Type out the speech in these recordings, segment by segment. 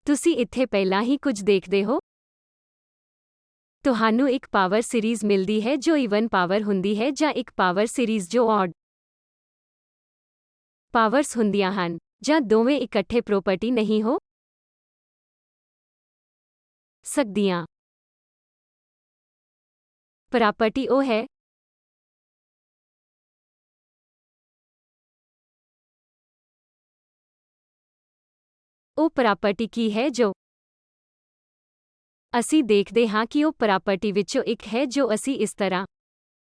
ਤੁਸੀਂ ਇੱਥੇ ਪਹਿਲਾਂ ਹੀ ਕੁਝ ਦੇਖਦੇ ਹੋ? ਤੁਹਾਨੂੰ ਇੱਕ ਪਾਵਰ ਸੀਰੀਜ਼ ਮਿਲਦੀ ਹੈ ਜੋ ਈਵਨ ਪਾਵਰ ਹੁੰਦੀ ਹੈ ਜਾਂ ਇੱਕ ਪਾਵਰ ਸੀਰੀਜ਼ ਜੋ ਆਡ ਪਾਵਰਸ ਹੁੰਦੀਆਂ ਹਨ, ਜਾਂ ਦੋਵੇਂ ਇਕੱਠੇ ਪ੍ਰੋਪਰਟੀ ਨਹੀਂ ਹੋ ਸਕਦੀਆਂ। ਪ੍ਰਾਪਰਟੀ ਉਹ ਹੈ ਉਹ ਪ੍ਰਾਪਰਟੀ ਕੀ ਹੈ ਜੋ ਅਸੀਂ ਦੇਖਦੇ ਹਾਂ ਕਿ ਉਹ ਪ੍ਰਾਪਰਟੀ ਵਿੱਚੋਂ ਇੱਕ ਹੈ ਜੋ ਅਸੀਂ ਇਸ ਤਰ੍ਹਾਂ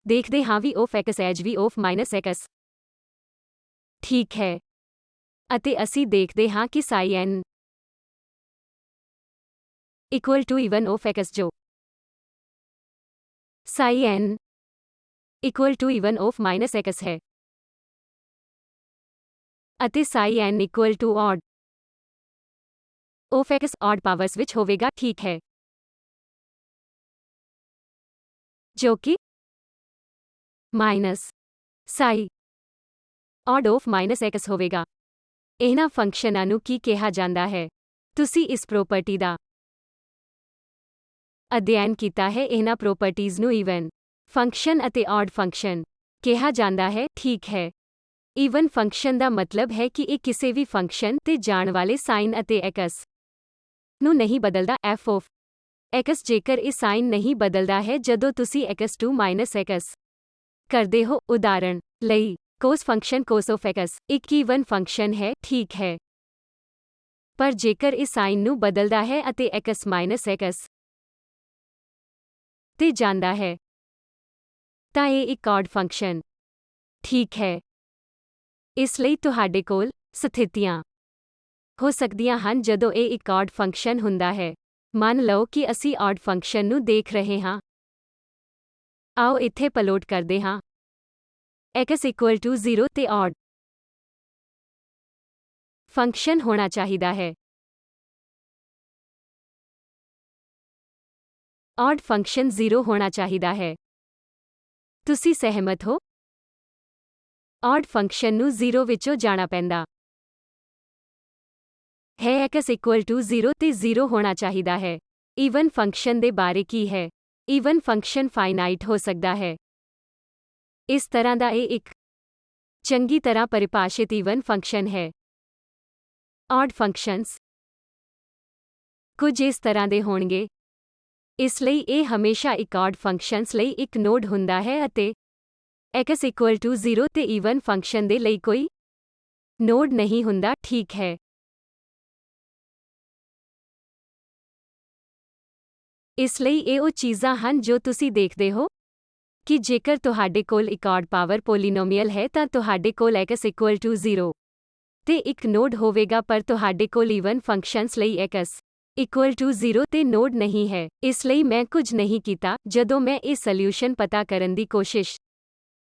ਦੇਖਦੇ ਹਾਂ v of x as v of minus x। ਠੀਕ ਹੈ। ਅਤੇ ਅਸੀਂ ਦੇਖਦੇ ਹਾਂ ਕਿ psi n equal to even of x ਜੋ psi n equal to even of minus x ਹੈ। ਅਤੇ psi n equal to odd of x odd powers ਵਿੱਚ ਹੋਵੇਗਾ। ਠੀਕ ਹੈ। ਜੋ ਕਿ minus psi odd of minus x ਹੋਵੇਗਾ। ਇਹਨਾਂ ਫੰਕਸ਼ਨਾਂ ਨੂੰ ਕੀ ਕਿਹਾ ਜਾਂਦਾ ਹੈ? ਤੁਸੀਂ ਇਸ ਪ੍ਰੋਪਰਟੀ ਦਾ ਅਧਿਐਨ ਕੀਤਾ ਹੈ। ਇਹਨਾਂ ਪ੍ਰੋਪਰਟੀਜ਼ ਨੂੰ ਈਵਨ ਫੰਕਸ਼ਨ ਅਤੇ ਆਡ ਫੰਕਸ਼ਨ ਕਿਹਾ ਜਾਂਦਾ ਹੈ। ਠੀਕ ਹੈ। ਈਵਨ ਫੰਕਸ਼ਨ ਦਾ ਮਤਲਬ ਹੈ ਕਿ ਇਹ ਕਿਸੇ ਵੀ ਫੰਕਸ਼ਨ ਤੇ ਜਾਣ ਵਾਲੇ ਸਾਈਨ ਅਤੇ x ਨੂੰ ਨਹੀਂ ਬਦਲਦਾ। f of x ਜੇਕਰ ਇਹ ਸਾਈਨ ਨਹੀਂ ਬਦਲਦਾ ਹੈ ਜਦੋਂ ਤੁਸੀਂ x2 x ਕਰਦੇ ਹੋ। ਉਦਾਹਰਣ ਲਈ cos function cos of x ਇੱਕ ਈਵਨ ਫੰਕਸ਼ਨ ਹੈ। ਠੀਕ ਹੈ। ਪਰ ਜੇਕਰ ਇਹ ਸਾਈਨ ਨੂੰ ਬਦਲਦਾ ਹੈ ਅਤੇ x x ਤੇ ਜਾਂਦਾ ਹੈ ਤਾਂ ਇਹ ਇੱਕ ਆਡ ਫੰਕਸ਼ਨ ਠੀਕ ਹੈ। ਇਸ ਲਈ ਤੁਹਾਡੇ ਕੋਲ ਸਥਿਤੀਆਂ ਹੋ ਸਕਦੀਆਂ ਹਨ ਜਦੋਂ ਇਹ ਇੱਕ ਆਡ ਫੰਕਸ਼ਨ ਹੁੰਦਾ ਹੈ। ਮੰਨ ਲਓ ਕਿ ਅਸੀਂ ਆਡ ਫੰਕਸ਼ਨ ਨੂੰ ਦੇਖ ਰਹੇ ਹਾਂ। ਆਓ ਇੱਥੇ ਪਲੋਟ ਕਰਦੇ ਹਾਂ। x equal to 0 ਤੇ ਆਡ ਫੰਕਸ਼ਨ ਹੋਣਾ ਚਾਹੀਦਾ ਹੈ। ਆਡ ਫੰਕਸ਼ਨ 0 ਹੋਣਾ ਚਾਹੀਦਾ ਹੈ। ਤੁਸੀਂ ਸਹਿਮਤ ਹੋ? ਆਡ ਫੰਕਸ਼ਨ ਨੂੰ 0 ਵਿੱਚੋਂ ਜਾਣਾ ਪੈਂਦਾ ਹੈ। x equal to 0 ਤੇ 0 ਹੋਣਾ ਚਾਹੀਦਾ ਹੈ। ਈਵਨ ਫੰਕਸ਼ਨ ਦੇ ਬਾਰੇ ਕੀ ਹੈ? ਈਵਨ ਫੰਕਸ਼ਨ ਫਾਈਨਾਈਟ ਹੋ ਸਕਦਾ ਹੈ। ਇਸ ਤਰ੍ਹਾਂ ਦਾ ਇਹ ਇੱਕ ਚੰਗੀ ਤਰ੍ਹਾਂ ਪਰਿਭਾਸ਼ਿਤ ਈਵਨ ਫੰਕਸ਼ਨ ਹੈ। ਆਡ ਫੰਕਸ਼ਨਸ ਕੁਝ ਇਸ ਤਰ੍ਹਾਂ ਦੇ ਹੋਣਗੇ। ਇਸ ਲਈ ਇਹ ਹਮੇਸ਼ਾ ਇੱਕ ਆਡ ਫੰਕਸ਼ਨਸ ਲਈ ਇੱਕ ਨੋਡ ਹੁੰਦਾ ਹੈ ਅਤੇ x equal to 0 ਤੇ ਈਵਨ ਫੰਕਸ਼ਨ ਦੇ ਲਈ ਕੋਈ ਨੋਡ ਨਹੀਂ ਹੁੰਦਾ। ਠੀਕ ਹੈ। ਇਸ ਲਈ ਇਹ ਉਹ ਚੀਜ਼ਾਂ ਹਨ ਜੋ ਤੁਸੀਂ ਦੇਖਦੇ ਹੋ ਕਿ ਜੇਕਰ ਤੁਹਾਡੇ ਕੋਲ ਇੱਕ ਆਡ ਪਾਵਰ ਪੋਲੀਨੋਮੀਅਲ ਹੈ ਤਾਂ ਤੁਹਾਡੇ ਕੋਲ x equal to 0 ਤੇ ਇੱਕ ਨੋਡ ਹੋਵੇਗਾ, ਪਰ ਤੁਹਾਡੇ ਕੋਲ ਈਵਨ ਫੰਕਸ਼ਨਸ ਲਈ x equal to 0 ਤੇ ਨੋਡ ਨਹੀਂ ਹੈ। ਇਸ ਲਈ ਮੈਂ ਕੁਝ ਨਹੀਂ ਕੀਤਾ ਜਦੋਂ ਮੈਂ ਇਹ ਸੋਲਿਊਸ਼ਨ ਪਤਾ ਕਰਨ ਦੀ ਕੋਸ਼ਿਸ਼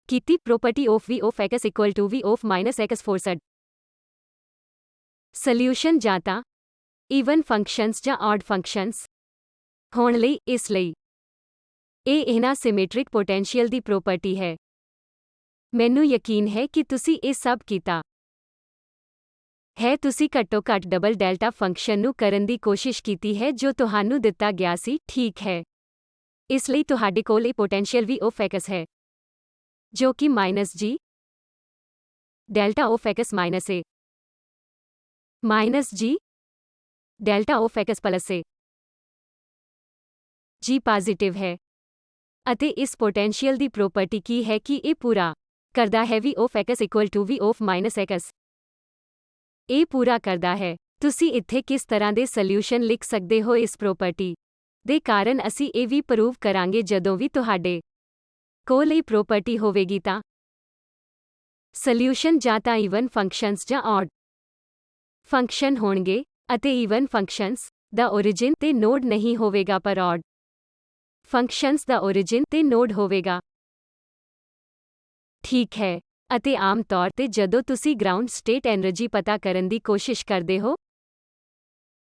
ਕੀਤੀ। Property of v of x equal to v of minus x forced solution ਜਾਂ ਤਾਂ ਈਵਨ ਫੰਕਸ਼ਨਸ ਜਾਂ ਆਡ ਫੰਕਸ਼ਨਸ ਹੋਣ ਲਈ। ਇਸ ਲਈ ਇਹ ਇਹਨਾਂ ਸਿਮੈਟ੍ਰਿਕ ਪੋਟੈਂਸ਼ੀਅਲ ਦੀ ਪ੍ਰੋਪਰਟੀ ਹੈ। ਮੈਨੂੰ ਯਕੀਨ ਹੈ ਕਿ ਤੁਸੀਂ ਇਹ ਸਭ ਕੀਤਾ ਹੈ। ਤੁਸੀਂ ਘੱਟੋ ਘੱਟ ਡਬਲ ਡੈਲਟਾ ਫੰਕਸ਼ਨ ਨੂੰ ਕਰਨ ਦੀ ਕੋਸ਼ਿਸ਼ ਕੀਤੀ ਹੈ ਜੋ ਤੁਹਾਨੂੰ ਦਿੱਤਾ ਗਿਆ ਸੀ। ਠੀਕ ਹੈ। ਇਸ ਲਈ ਤੁਹਾਡੇ ਕੋਲ ਇਹ ਪੋਟੈਂਸ਼ੀਅਲ v of x ਹੈ ਜੋ ਕਿ -g delta of x minus a -g delta of x plus a g positive ਹੈ। ਅਤੇ ਇਸ ਪੋਟੈਂਸ਼ੀਅਲ ਦੀ ਪ੍ਰੋਪਰਟੀ ਕੀ ਹੈ ਕਿ ਇਹ ਪੂਰਾ ਕਰਦਾ ਹੈ v of x equal to v of minus x। ਇਹ ਪੂਰਾ ਕਰਦਾ ਹੈ। ਤੁਸੀਂ ਇੱਥੇ ਕਿਸ ਤਰ੍ਹਾਂ ਦੇ ਸੋਲਿਊਸ਼ਨ ਲਿਖ ਸਕਦੇ ਹੋ ਇਸ ਪ੍ਰੋਪਰਟੀ ਦੇ ਕਾਰਨ ਅਸੀਂ ਇਹ ਵੀ ਪ੍ਰੂਵ ਕਰਾਂਗੇ ਜਦੋਂ ਵੀ ਤੁਹਾਡੇ ਕੋਲ ਇਹ ਪ੍ਰੋਪਰਟੀ ਹੋਵੇਗੀ ਤਾਂ ਸੋਲਿਊਸ਼ਨ ਜਾਂ ਤਾਂ ਈਵਨ ਫੰਕਸ਼ਨਸ ਜਾਂ ਆਡ ਫੰਕਸ਼ਨ ਹੋਣਗੇ ਅਤੇ ਈਵਨ ਫੰਕਸ਼ਨਸ ਦਾ origin ਤੇ ਨੋਡ ਨਹੀਂ ਹੋਵੇਗਾ, ਪਰ ਆਡ ਫੰਕਸ਼ਨਸ ਦਾ origin ਤੇ ਨੋਡ ਹੋਵੇਗਾ। ਠੀਕ ਹੈ। ਅਤੇ ਆਮ ਤੌਰ ਤੇ ਜਦੋਂ ਤੁਸੀਂ ਗਰਾਊਂਡ ਸਟੇਟ એનર્ਜੀ ਪਤਾ ਕਰਨ ਦੀ ਕੋਸ਼ਿਸ਼ ਕਰਦੇ ਹੋ,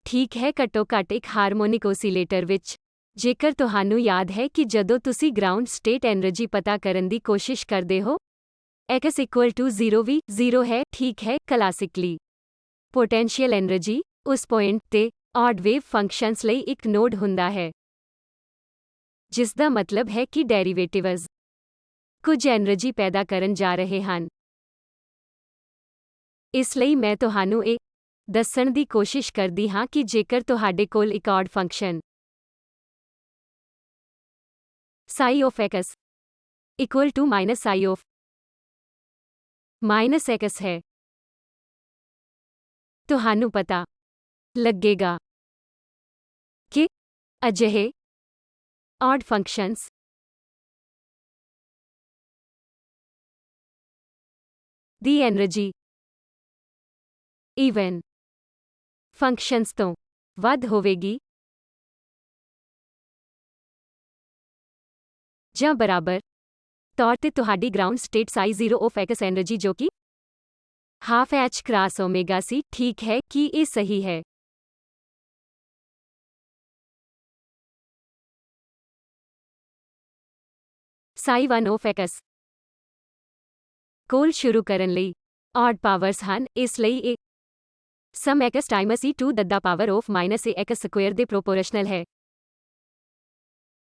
ਠੀਕ ਹੈ, ਘੱਟੋ ਘੱਟ ਇੱਕ ਹਾਰਮੋਨਿਕ ਓਸੀਲੇਟਰ ਵਿੱਚ, ਜੇਕਰ ਤੁਹਾਨੂੰ ਯਾਦ ਹੈ ਕਿ ਜਦੋਂ ਤੁਸੀਂ ਗਰਾਊਂਡ ਸਟੇਟ એનર્ਜੀ ਪਤਾ ਕਰਨ ਦੀ ਕੋਸ਼ਿਸ਼ ਕਰਦੇ ਹੋ, x equal to 0 ਵੀ 0 ਹੈ। ਠੀਕ ਹੈ। ਕਲਾਸਿਕਲੀ ਪੋਟੈਂਸ਼ੀਅਲ એનર્ਜੀ ਉਸ ਪੁਆਇੰਟ ਤੇ ऑड वेव फंक्शनस ਲਈ ਇੱਕ ਨੋਡ ਹੁੰਦਾ ਹੈ, ਜਿਸ ਦਾ ਮਤਲਬ ਹੈ ਕਿ ਡੈਰੀਵੇਟਿਵਜ਼ ਕੁਝ એનર્ਜੀ ਪੈਦਾ ਕਰਨ ਜਾ ਰਹੇ ਹਨ। ਇਸ ਲਈ ਮੈਂ ਤੁਹਾਨੂੰ ਇਹ ਦੱਸਣ ਦੀ ਕੋਸ਼ਿਸ਼ ਕਰਦੀ ਹਾਂ ਕਿ ਜੇਕਰ ਤੁਹਾਡੇ ਕੋਲ ਇੱਕ ਔਡ function psi of x equal to minus psi of minus x ਹੈ, ਤੁਹਾਨੂੰ ਪਤਾ ਲੱਗੇਗਾ ਕਿ ਅਜਿਹੇ ਔਡ ਫੰਕਸ਼ਨਸ ਦੀ એનર્ਜੀ ਈਵਨ ਫੰਕਸ਼ਨਸ ਤੋਂ ਵੱਧ ਹੋਵੇਗੀ ਜਾਂ ਬਰਾਬਰ ਤੌਰ ਤੇ ਤੁਹਾਡੀ ground state psi 0 of x energy ਜੋ ਕਿ ਹਾਫ h ਕ੍ਰਾਸ ਓਮੇਗਾ ਸੀ। ਠੀਕ ਹੈ ਕਿ ਇਹ ਸਹੀ ਹੈ? psi 1 of x ਕੋਲ ਸ਼ੁਰੂ ਕਰਨ ਲਈ ਔਡ ਪਾਵਰਸ ਹਨ, ਇਸ ਲਈ ਇਹ ਸਮ x Times e2 the power of minus ax square ਦੇ ਪ੍ਰੋਪੋਰਸ਼ਨਲ ਹੈ।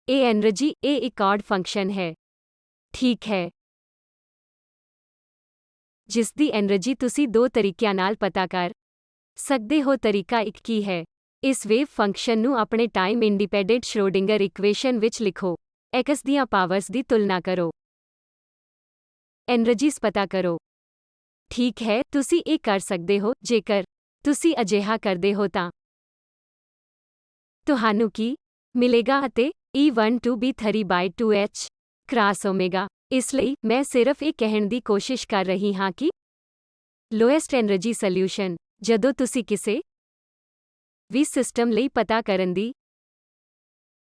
ਇਹ એનર્ਜੀ ਇਹ ਇੱਕ ਔਡ ਫੰਕਸ਼ਨ ਹੈ, ਠੀਕ ਹੈ, ਜਿਸ ਦੀ એનર્ਜੀ ਤੁਸੀਂ ਦੋ ਤਰੀਕਿਆਂ ਨਾਲ ਪਤਾ ਕਰ ਸਕਦੇ ਹੋ। ਤਰੀਕਾ ਇੱਕ ਕੀ ਹੈ? ਇਸ ਵੇਵ ਫੰਕਸ਼ਨ ਨੂੰ ਆਪਣੇ ਟਾਈਮ ਇੰਡੀਪੈਂਡੈਂਟ ਸ਼੍ਰੋਡਿੰਗਰ ਇਕੁਏਸ਼ਨ ਵਿੱਚ ਲਿਖੋ। x ਦੀਆਂ ਪਾਵਰਸ ਦੀ ਤੁਲਨਾ ਕਰੋ, એનર્ਜੀਸ ਪਤਾ ਕਰੋ। ਠੀਕ ਹੈ, ਤੁਸੀਂ ਇਹ ਕਰ ਸਕਦੇ ਹੋ। ਜੇਕਰ ਤੁਸੀਂ ਅਜਿਹਾ ਕਰਦੇ ਹੋ ਤਾਂ ਤੁਹਾਨੂੰ ਕੀ ਮਿਲੇਗਾ ਅਤੇ E1 to B3/2h cross omega. ਇਸ ਲਈ ਮੈਂ ਸਿਰਫ ਇਹ ਕਹਿਣ ਦੀ ਕੋਸ਼ਿਸ਼ ਕਰ ਰਹੀ ਹਾਂ ਕਿ ਲੋਐਸਟ એનર્ਜੀ ਸੋਲਿਊਸ਼ਨ ਜਦੋਂ ਤੁਸੀਂ ਕਿਸੇ ਵੀ ਸਿਸਟਮ ਲਈ ਪਤਾ ਕਰਨ ਦੀ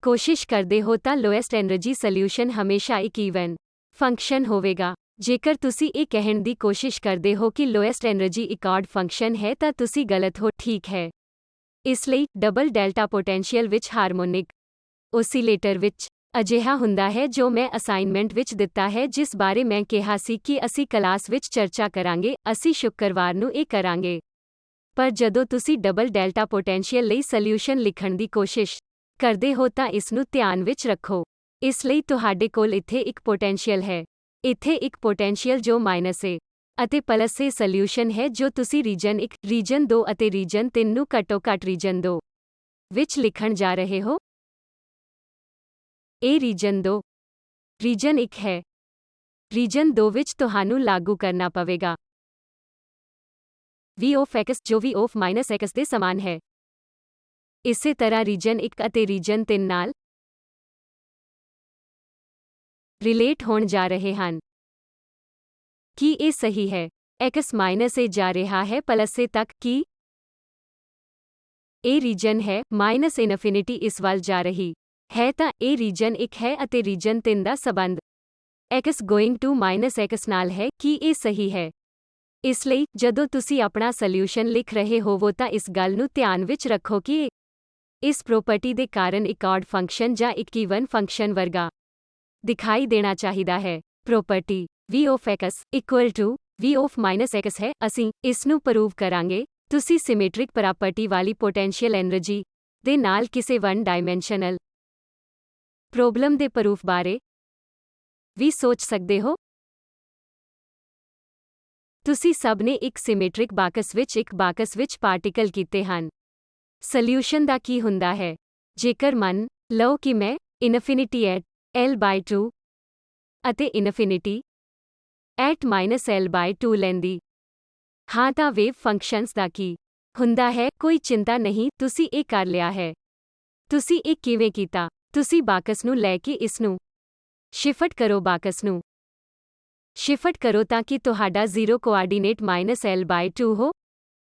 ਕੋਸ਼ਿਸ਼ ਕਰਦੇ ਹੋ ਤਾਂ ਲੋਐਸਟ એનર્ਜੀ ਸੋਲਿਊਸ਼ਨ ਹਮੇਸ਼ਾ ਇੱਕ ਈਵਨ ਫੰਕਸ਼ਨ ਹੋਵੇਗਾ। ਜੇਕਰ ਤੁਸੀਂ ਇਹ ਕਹਿਣ ਦੀ ਕੋਸ਼ਿਸ਼ ਕਰਦੇ ਹੋ ਕਿ ਲੋਐਸਟ એનર્ਜੀ ਇੱਕ ਔਡ ਫੰਕਸ਼ਨ ਹੈ ਤਾਂ ਤੁਸੀਂ ਗਲਤ ਹੋ, ਠੀਕ ਹੈ। ਇਸ ਲਈ ਡਬਲ ਡੈਲਟਾ ਪੋਟੈਂਸ਼ੀਅਲ ਵਿੱਚ ਹਾਰਮੋਨਿਕ ਓਸੀਲੇਟਰ ਵਿੱਚ ਅਜਿਹਾ ਹੁੰਦਾ ਹੈ ਜੋ ਮੈਂ ਅਸਾਈਨਮੈਂਟ ਵਿੱਚ ਦਿੱਤਾ ਹੈ, ਜਿਸ ਬਾਰੇ ਮੈਂ ਕਿਹਾ ਸੀ ਕਿ ਅਸੀਂ ਕਲਾਸ ਵਿੱਚ ਚਰਚਾ ਕਰਾਂਗੇ। ਅਸੀਂ ਸ਼ੁੱਕਰਵਾਰ ਨੂੰ ਇਹ ਕਰਾਂਗੇ। ਪਰ ਜਦੋਂ ਤੁਸੀਂ ਡਬਲ ਡੈਲਟਾ ਪੋਟੈਂਸ਼ੀਅਲ ਲਈ ਸੋਲਿਊਸ਼ਨ ਲਿਖਣ ਦੀ ਕੋਸ਼ਿਸ਼ ਕਰਦੇ ਹੋ ਤਾਂ ਇਸ ਨੂੰ ਧਿਆਨ ਵਿੱਚ ਰੱਖੋ। ਇਸ ਲਈ ਤੁਹਾਡੇ ਕੋਲ ਇੱਥੇ ਇੱਕ ਪੋਟੈਂਸ਼ੀਅਲ ਹੈ, ਇੱਥੇ ਇੱਕ ਪੋਟੈਂਸ਼ੀਅਲ ਜੋ ਮਾਈਨਸ ਹੈ ਅਤੇ ਪਲੱਸ ਇਹ ਸੋਲਿਊਸ਼ਨ ਹੈ ਜੋ ਤੁਸੀਂ ਰੀਜਨ 1, ਰੀਜਨ 2 ਅਤੇ ਰੀਜਨ 3 ਨੂੰ ਘੱਟੋ-ਘੱਟ ਰੀਜਨ 2 ਵਿੱਚ ਲਿਖਣ ਜਾ ਰਹੇ ਹੋ। ਇਹ ਰੀਜਨ 2, ਰੀਜਨ 1 ਹੈ। ਰੀਜਨ 2 ਵਿੱਚ ਤੁਹਾਨੂੰ ਲਾਗੂ ਕਰਨਾ ਪਵੇਗਾ V of x ਜੋ V of minus x ਦੇ ਸਮਾਨ ਹੈ। ਇਸੇ ਤਰ੍ਹਾਂ ਰੀਜਨ 1 ਅਤੇ ਰੀਜਨ 3 ਨਾਲ ਰਿਲੇਟ ਹੋਣ ਜਾ ਰਹੇ ਹਨ। ਕੀ ਇਹ ਸਹੀ ਹੈ? x ਮਾਈਨਸ a ਜਾ ਰਿਹਾ ਹੈ ਪਲੱਸ a ਤੱਕ। ਕੀ ਇਹ ਰੀਜਨ ਹੈ? ਮਾਈਨਸ ਇਨਫਿਨਿਟੀ ਇਸ ਵੱਲ ਜਾ ਰਹੀ ਹੈ ਤਾਂ ਇਹ ਰੀਜਨ 1 ਹੈ ਅਤੇ ਰੀਜਨ 3 ਦਾ ਸਬੰਧ x going to minus x ਨਾਲ ਹੈ। ਕੀ ਇਹ ਸਹੀ ਹੈ? ਇਸ ਲਈ ਜਦੋਂ ਤੁਸੀਂ ਆਪਣਾ ਸੋਲਿਊਸ਼ਨ ਲਿਖ ਰਹੇ ਹੋਵੋ ਤਾਂ ਇਸ ਗੱਲ ਨੂੰ ਧਿਆਨ ਵਿੱਚ ਰੱਖੋ ਕਿ ਇਸ ਪ੍ਰੋਪਰਟੀ ਦੇ ਕਾਰਨ ਇੱਕ ਔਡ ਫੰਕਸ਼ਨ ਜਾਂ ਇੱਕ ਈਵਨ ਫੰਕਸ਼ਨ ਵਰਗਾ ਦਿਖਾਈ ਦੇਣਾ ਚਾਹੀਦਾ ਹੈ। Property V of x equal to V of minus x ਹੈ। ਅਸੀਂ ਇਸ ਨੂੰ ਪ੍ਰੂਵ ਕਰਾਂਗੇ। ਤੁਸੀਂ ਸਿਮੈਟ੍ਰਿਕ ਪ੍ਰਾਪਰਟੀ ਵਾਲੀ ਪੋਟੈਂਸ਼ੀਅਲ એનર્ਜੀ ਦੇ ਨਾਲ ਕਿਸੇ ਵਨ ਡਾਇਮੈਂਸ਼ਨਲ ਪ੍ਰੋਬਲਮ ਦੇ ਪ੍ਰੂਫ ਬਾਰੇ ਵੀ ਸੋਚ ਸਕਦੇ ਹੋ। ਤੁਸੀਂ ਸਭ ਨੇ ਇੱਕ ਸਿਮੈਟ੍ਰਿਕ ਬਾਕਸ ਵਿੱਚ ਪਾਰਟੀਕਲ ਕੀਤੇ ਹਨ। ਸੋਲਿਊਸ਼ਨ ਦਾ ਕੀ ਹੁੰਦਾ ਹੈ? ਜੇਕਰ ਮੰਨ ਲਓ ਕਿ ਮੈਂ ਇਨਫਿਨਿਟੀ ਐਟ L/2 ਅਤੇ ਇਨਫਿਨਿਟੀ ਐਟ -L/2 ਲੈਂਦੀ ਹਾਂ ਤਾਂ ਵੇਵ ਫੰਕਸ਼ਨਸ ਦਾ ਕੀ ਹੁੰਦਾ ਹੈ? ਕੋਈ ਚਿੰਤਾ ਨਹੀਂ, ਤੁਸੀਂ ਇਹ ਕਰ ਲਿਆ ਹੈ। ਤੁਸੀਂ ਇਹ ਕਿਵੇਂ ਕੀਤਾ? ਤੁਸੀਂ ਬਾਕਸ ਨੂੰ ਲੈ ਕੇ ਇਸ ਨੂੰ ਸ਼ਿਫਟ ਕਰੋ। ਬਾਕਸ ਨੂੰ ਸ਼ਿਫਟ ਕਰੋ ਤਾਂ ਕਿ ਤੁਹਾਡਾ 0 ਕੋਆਰਡੀਨੇਟ -L/2 ਹੋ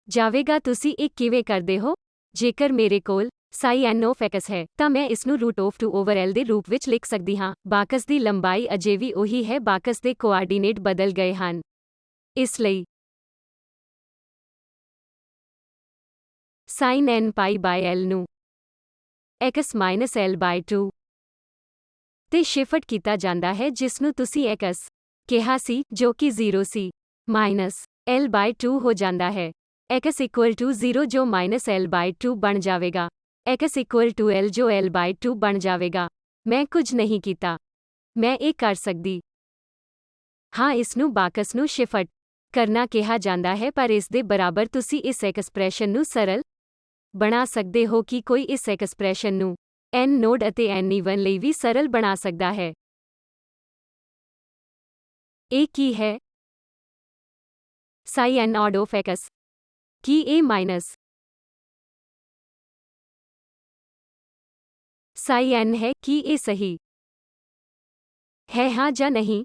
ਜਾਵੇਗਾ। ਤੁਸੀਂ ਇਹ ਕਿਵੇਂ ਕਰਦੇ ਹੋ? ਜੇਕਰ ਮੇਰੇ ਕੋਲ psi n of x ਹੈ ਤਾਂ ਮੈਂ ਇਸ ਨੂੰ √2/L ਦੇ ਰੂਪ ਵਿੱਚ ਲਿਖ ਸਕਦੀ ਹਾਂ। ਬਾਕਸ ਦੀ ਲੰਬਾਈ ਅਜੇ ਵੀ ਉਹੀ ਹੈ, ਬਾਕਸ ਦੇ ਕੋਆਰਡੀਨੇਟ ਬਦਲ ਗਏ ਹਨ। ਇਸ ਲਈ sin n π/L ਨੂੰ x -L/2 ਤੇ ਸ਼ਿਫਟ ਕੀਤਾ ਜਾਂਦਾ ਹੈ, ਜਿਸ ਨੂੰ ਤੁਸੀਂ x ਕਿਹਾ ਸੀ ਜੋ ਕਿ 0 ਸੀ। -L/2 ਹੋ ਜਾਂਦਾ ਹੈ। x ਇਕੁਅਲ ਟੂ 0 ਜੋ -l/2 ਬਣ ਜਾਵੇਗਾ। x ਇਕੁਅਲ ਟੂ l ਜੋ l/2 ਬਣ ਜਾਵੇਗਾ। ਮੈਂ ਕੁਝ ਨਹੀਂ ਕੀਤਾ। ਮੈਂ ਇਹ ਕਰ ਸਕਦੀ ਹਾਂ। ਇਸ ਨੂੰ ਬਾਕਸ ਨੂੰ ਸ਼ਿਫਟ ਕਰਨਾ ਕਿਹਾ ਜਾਂਦਾ ਹੈ, ਪਰ ਇਸ ਦੇ ਬਰਾਬਰ ਤੁਸੀਂ ਇਸ ਐਕਸਪ੍ਰੈਸ਼ਨ ਨੂੰ ਸਰਲ ਬਣਾ ਸਕਦੇ ਹੋ ਕਿ ਕੋਈ ਇਸ ਐਕਸਪ੍ਰੈਸ਼ਨ ਨੂੰ n ਨੋਡ ਅਤੇ n ਇਵਨ ਲਈ ਵੀ ਸਰਲ ਬਣਾ ਸਕਦਾ ਹੈ। ਇਹ ਕੀ ਹੈ? psi n odd of x। ਕੀ ਇਹ ਮਾਈਨਸ psi n ਹੈ? ਕੀ ਇਹ ਸਹੀ ਹੈ, ਹਾਂ ਜਾਂ ਨਹੀਂ?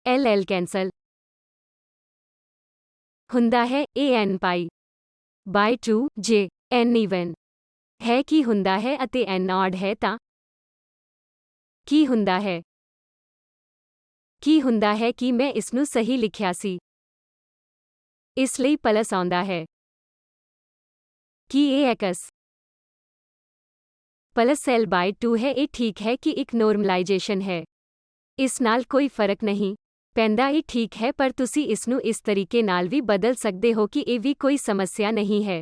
l ਕੈਂਸਲ ਹੁੰਦਾ ਹੈ। a n ਪਾਈ ਬਾਈ 2 ਜੇ n ਇਵਨ ਹੈ ਕੀ ਹੁੰਦਾ ਹੈ ਅਤੇ n odd ਹੈ ਤਾਂ ਕੀ ਹੁੰਦਾ ਹੈ? ਕੀ ਹੁੰਦਾ ਹੈ ਕਿ ਮੈਂ ਇਸ ਨੂੰ ਸਹੀ ਲਿਖਿਆ ਸੀ? ਇਸ ਲਈ ਪਲਸ ਆਉਂਦਾ ਹੈ। ਕੀ ਇਹ x ਪਲਸ l/2 ਹੈ? ਇਹ ਠੀਕ ਹੈ ਕਿ ਇੱਕ ਨੋਰਮਲਾਈਜੇਸ਼ਨ ਹੈ। ਇਸ ਨਾਲ ਕੋਈ ਫਰਕ ਨਹੀਂ ਪੈਂਦਾ। ਇਹ ਠੀਕ ਹੈ, ਪਰ ਤੁਸੀਂ ਇਸ ਨੂੰ ਇਸ ਤਰੀਕੇ ਨਾਲ ਵੀ ਬਦਲ ਸਕਦੇ ਹੋ ਕਿ ਇਹ ਵੀ ਕੋਈ ਸਮੱਸਿਆ ਨਹੀਂ ਹੈ।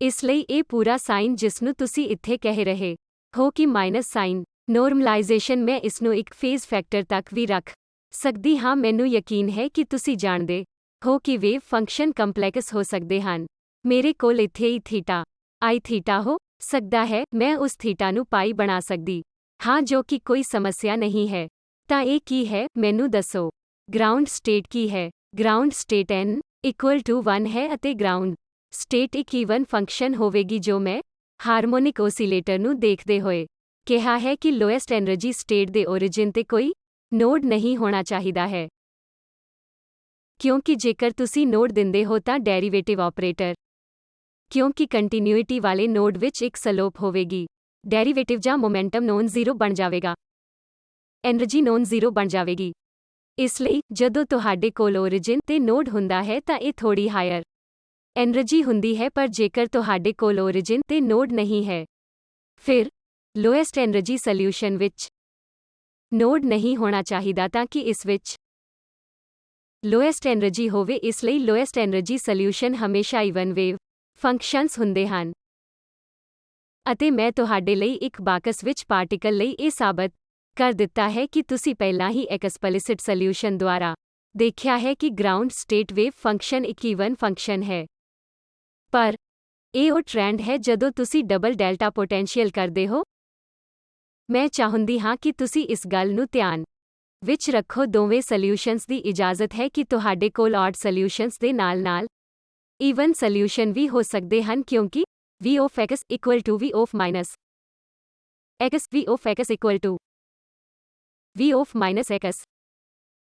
ਇਸ ਲਈ ਇਹ ਪੂਰਾ ਸਾਈਨ ਜਿਸ ਨੂੰ ਤੁਸੀਂ ਇੱਥੇ ਕਹਿ ਰਹੇ ਹੋ ਕਿ ਮਾਈਨਸ ਸਾਈਨ ਨੋਰਮਲਾਈਜੇਸ਼ਨ, ਮੈਂ ਇਸ ਨੂੰ ਇੱਕ ਫੇਜ਼ ਫੈਕਟਰ ਤੱਕ ਵੀ ਰੱਖ ਸਕਦੀ ਹਾਂ। ਮੈਨੂੰ ਯਕੀਨ ਹੈ ਕਿ ਤੁਸੀਂ ਜਾਣਦੇ ਹੋ ਕਿ ਵੇਵ ਫੰਕਸ਼ਨ ਕੰਪਲੈਕਸ ਹੋ ਸਕਦੇ ਹਨ। ਮੇਰੇ ਕੋਲ ਇੱਥੇ ਹੀ ਥੀਟਾ ਆਈ ਥੀਟਾ ਹੋ ਸਕਦਾ ਹੈ। ਮੈਂ ਉਸ ਥੀਟਾ ਨੂੰ ਪਾਈ ਬਣਾ ਸਕਦੀ ਹਾਂ, ਜੋ ਕਿ ਕੋਈ ਸਮੱਸਿਆ ਨਹੀਂ ਹੈ। ਤਾਂ ਇਹ ਕੀ ਹੈ, ਮੈਨੂੰ ਦੱਸੋ। ਗਰਾਊਂਡ ਸਟੇਟ ਕੀ ਹੈ? Ground state n equal to 1 ਹੈ ਅਤੇ ਗਰਾਊਂਡ ਸਟੇਟ ਇੱਕ ਈਵਨ ਫੰਕਸ਼ਨ ਹੋਵੇਗੀ ਜੋ ਮੈਂ ਹਾਰਮੋਨਿਕ ਓਸੀਲੇਟਰ ਨੂੰ ਦੇਖਦੇ ਹੋਏ ਕਿਹਾ ਹੈ ਕਿ ਲੋਐਸਟ ਐਨਰਜੀ ਸਟੇਟ ਦੇ origin ਤੇ ਕੋਈ ਨੋਡ ਨਹੀਂ ਹੋਣਾ ਚਾਹੀਦਾ ਹੈ। ਕਿਉਂਕਿ ਜੇਕਰ ਤੁਸੀਂ ਨੋਡ ਦਿੰਦੇ ਹੋ ਤਾਂ ਡੈਰੀਵੇਟਿਵ ਆਪਰੇਟਰ, ਕਿਉਂਕਿ ਕੰਟੀਨਿਊਇਟੀ ਵਾਲੇ ਨੋਡ ਵਿੱਚ ਇੱਕ ਸਲੋਪ ਹੋਵੇਗੀ, ਡੈਰੀਵੇਟਿਵ ਜਾਂ ਮੋਮੈਂਟਮ ਨੋਨ ਜ਼ੀਰੋ ਬਣ ਜਾਵੇਗਾ, ਐਨਰਜੀ ਨੋਨ ਜ਼ੀਰੋ ਬਣ ਜਾਵੇਗੀ। ਇਸ ਲਈ ਜਦੋਂ ਤੁਹਾਡੇ ਕੋਲ origin ਤੇ ਨੋਡ ਹੁੰਦਾ ਹੈ ਤਾਂ ਇਹ ਥੋੜੀ ਹਾਇਰ ਐਨਰਜੀ ਹੁੰਦੀ ਹੈ, ਪਰ ਜੇਕਰ ਤੁਹਾਡੇ ਕੋਲ origin ਤੇ ਨੋਡ ਨਹੀਂ ਹੈ, ਫਿਰ ਲੋਐਸਟ ਐਨਰਜੀ ਸੋਲਿਊਸ਼ਨ ਵਿੱਚ ਨੋਡ ਨਹੀਂ ਹੋਣਾ ਚਾਹੀਦਾ ਤਾਂ ਕਿ ਇਸ ਵਿੱਚ ਲੋਐਸਟ ਐਨਰਜੀ ਹੋਵੇ। ਇਸ ਲਈ ਲੋਐਸਟ ਐਨਰਜੀ ਸੋਲਿਊਸ਼ਨ ਹਮੇਸ਼ਾ ਈਵਨ ਵੇਵ ਫੰਕਸ਼ਨਸ ਹੁੰਦੇ ਹਨ। ਅਤੇ ਮੈਂ ਤੁਹਾਡੇ ਲਈ ਇੱਕ ਬਾਕਸ ਵਿੱਚ ਪਾਰਟੀਕਲ ਲਈ ਇਹ ਸਾਬਤ ਕਰ ਦਿੱਤਾ ਹੈ ਕਿ ਤੁਸੀਂ ਪਹਿਲਾਂ ਹੀ ਐਕਸਪਲਿਸਿਟ ਸੋਲਿਊਸ਼ਨ ਦੁਆਰਾ ਦੇਖਿਆ ਹੈ ਕਿ ਗਰਾਊਂਡ ਸਟੇਟ ਵੇਵ ਫੰਕਸ਼ਨ ਇੱਕ ਈਵਨ ਫੰਕਸ਼ਨ ਹੈ। ਪਰ ਇਹ ਉਹ ਟ੍ਰੈਂਡ ਹੈ ਜਦੋਂ ਤੁਸੀਂ ਡਬਲ ਡੈਲਟਾ ਪੋਟੈਂਸ਼ੀਅਲ ਕਰਦੇ ਹੋ। ਮੈਂ ਚਾਹੁੰਦੀ ਹਾਂ ਕਿ ਤੁਸੀਂ ਇਸ ਗੱਲ ਨੂੰ ਧਿਆਨ ਵਿੱਚ ਰੱਖੋ। ਦੋਵੇਂ ਸੋਲਿਊਸ਼ਨਸ ਦੀ ਇਜਾਜ਼ਤ ਹੈ ਕਿ ਤੁਹਾਡੇ ਕੋਲ ਆਡ ਸੋਲਿਊਸ਼ਨਸ ਦੇ ਨਾਲ-ਨਾਲ ਈਵਨ ਸੋਲਿਊਸ਼ਨ ਵੀ ਹੋ ਸਕਦੇ ਹਨ, ਕਿਉਂਕਿ v of x equal to v of minus x, v of x equal to v of minus x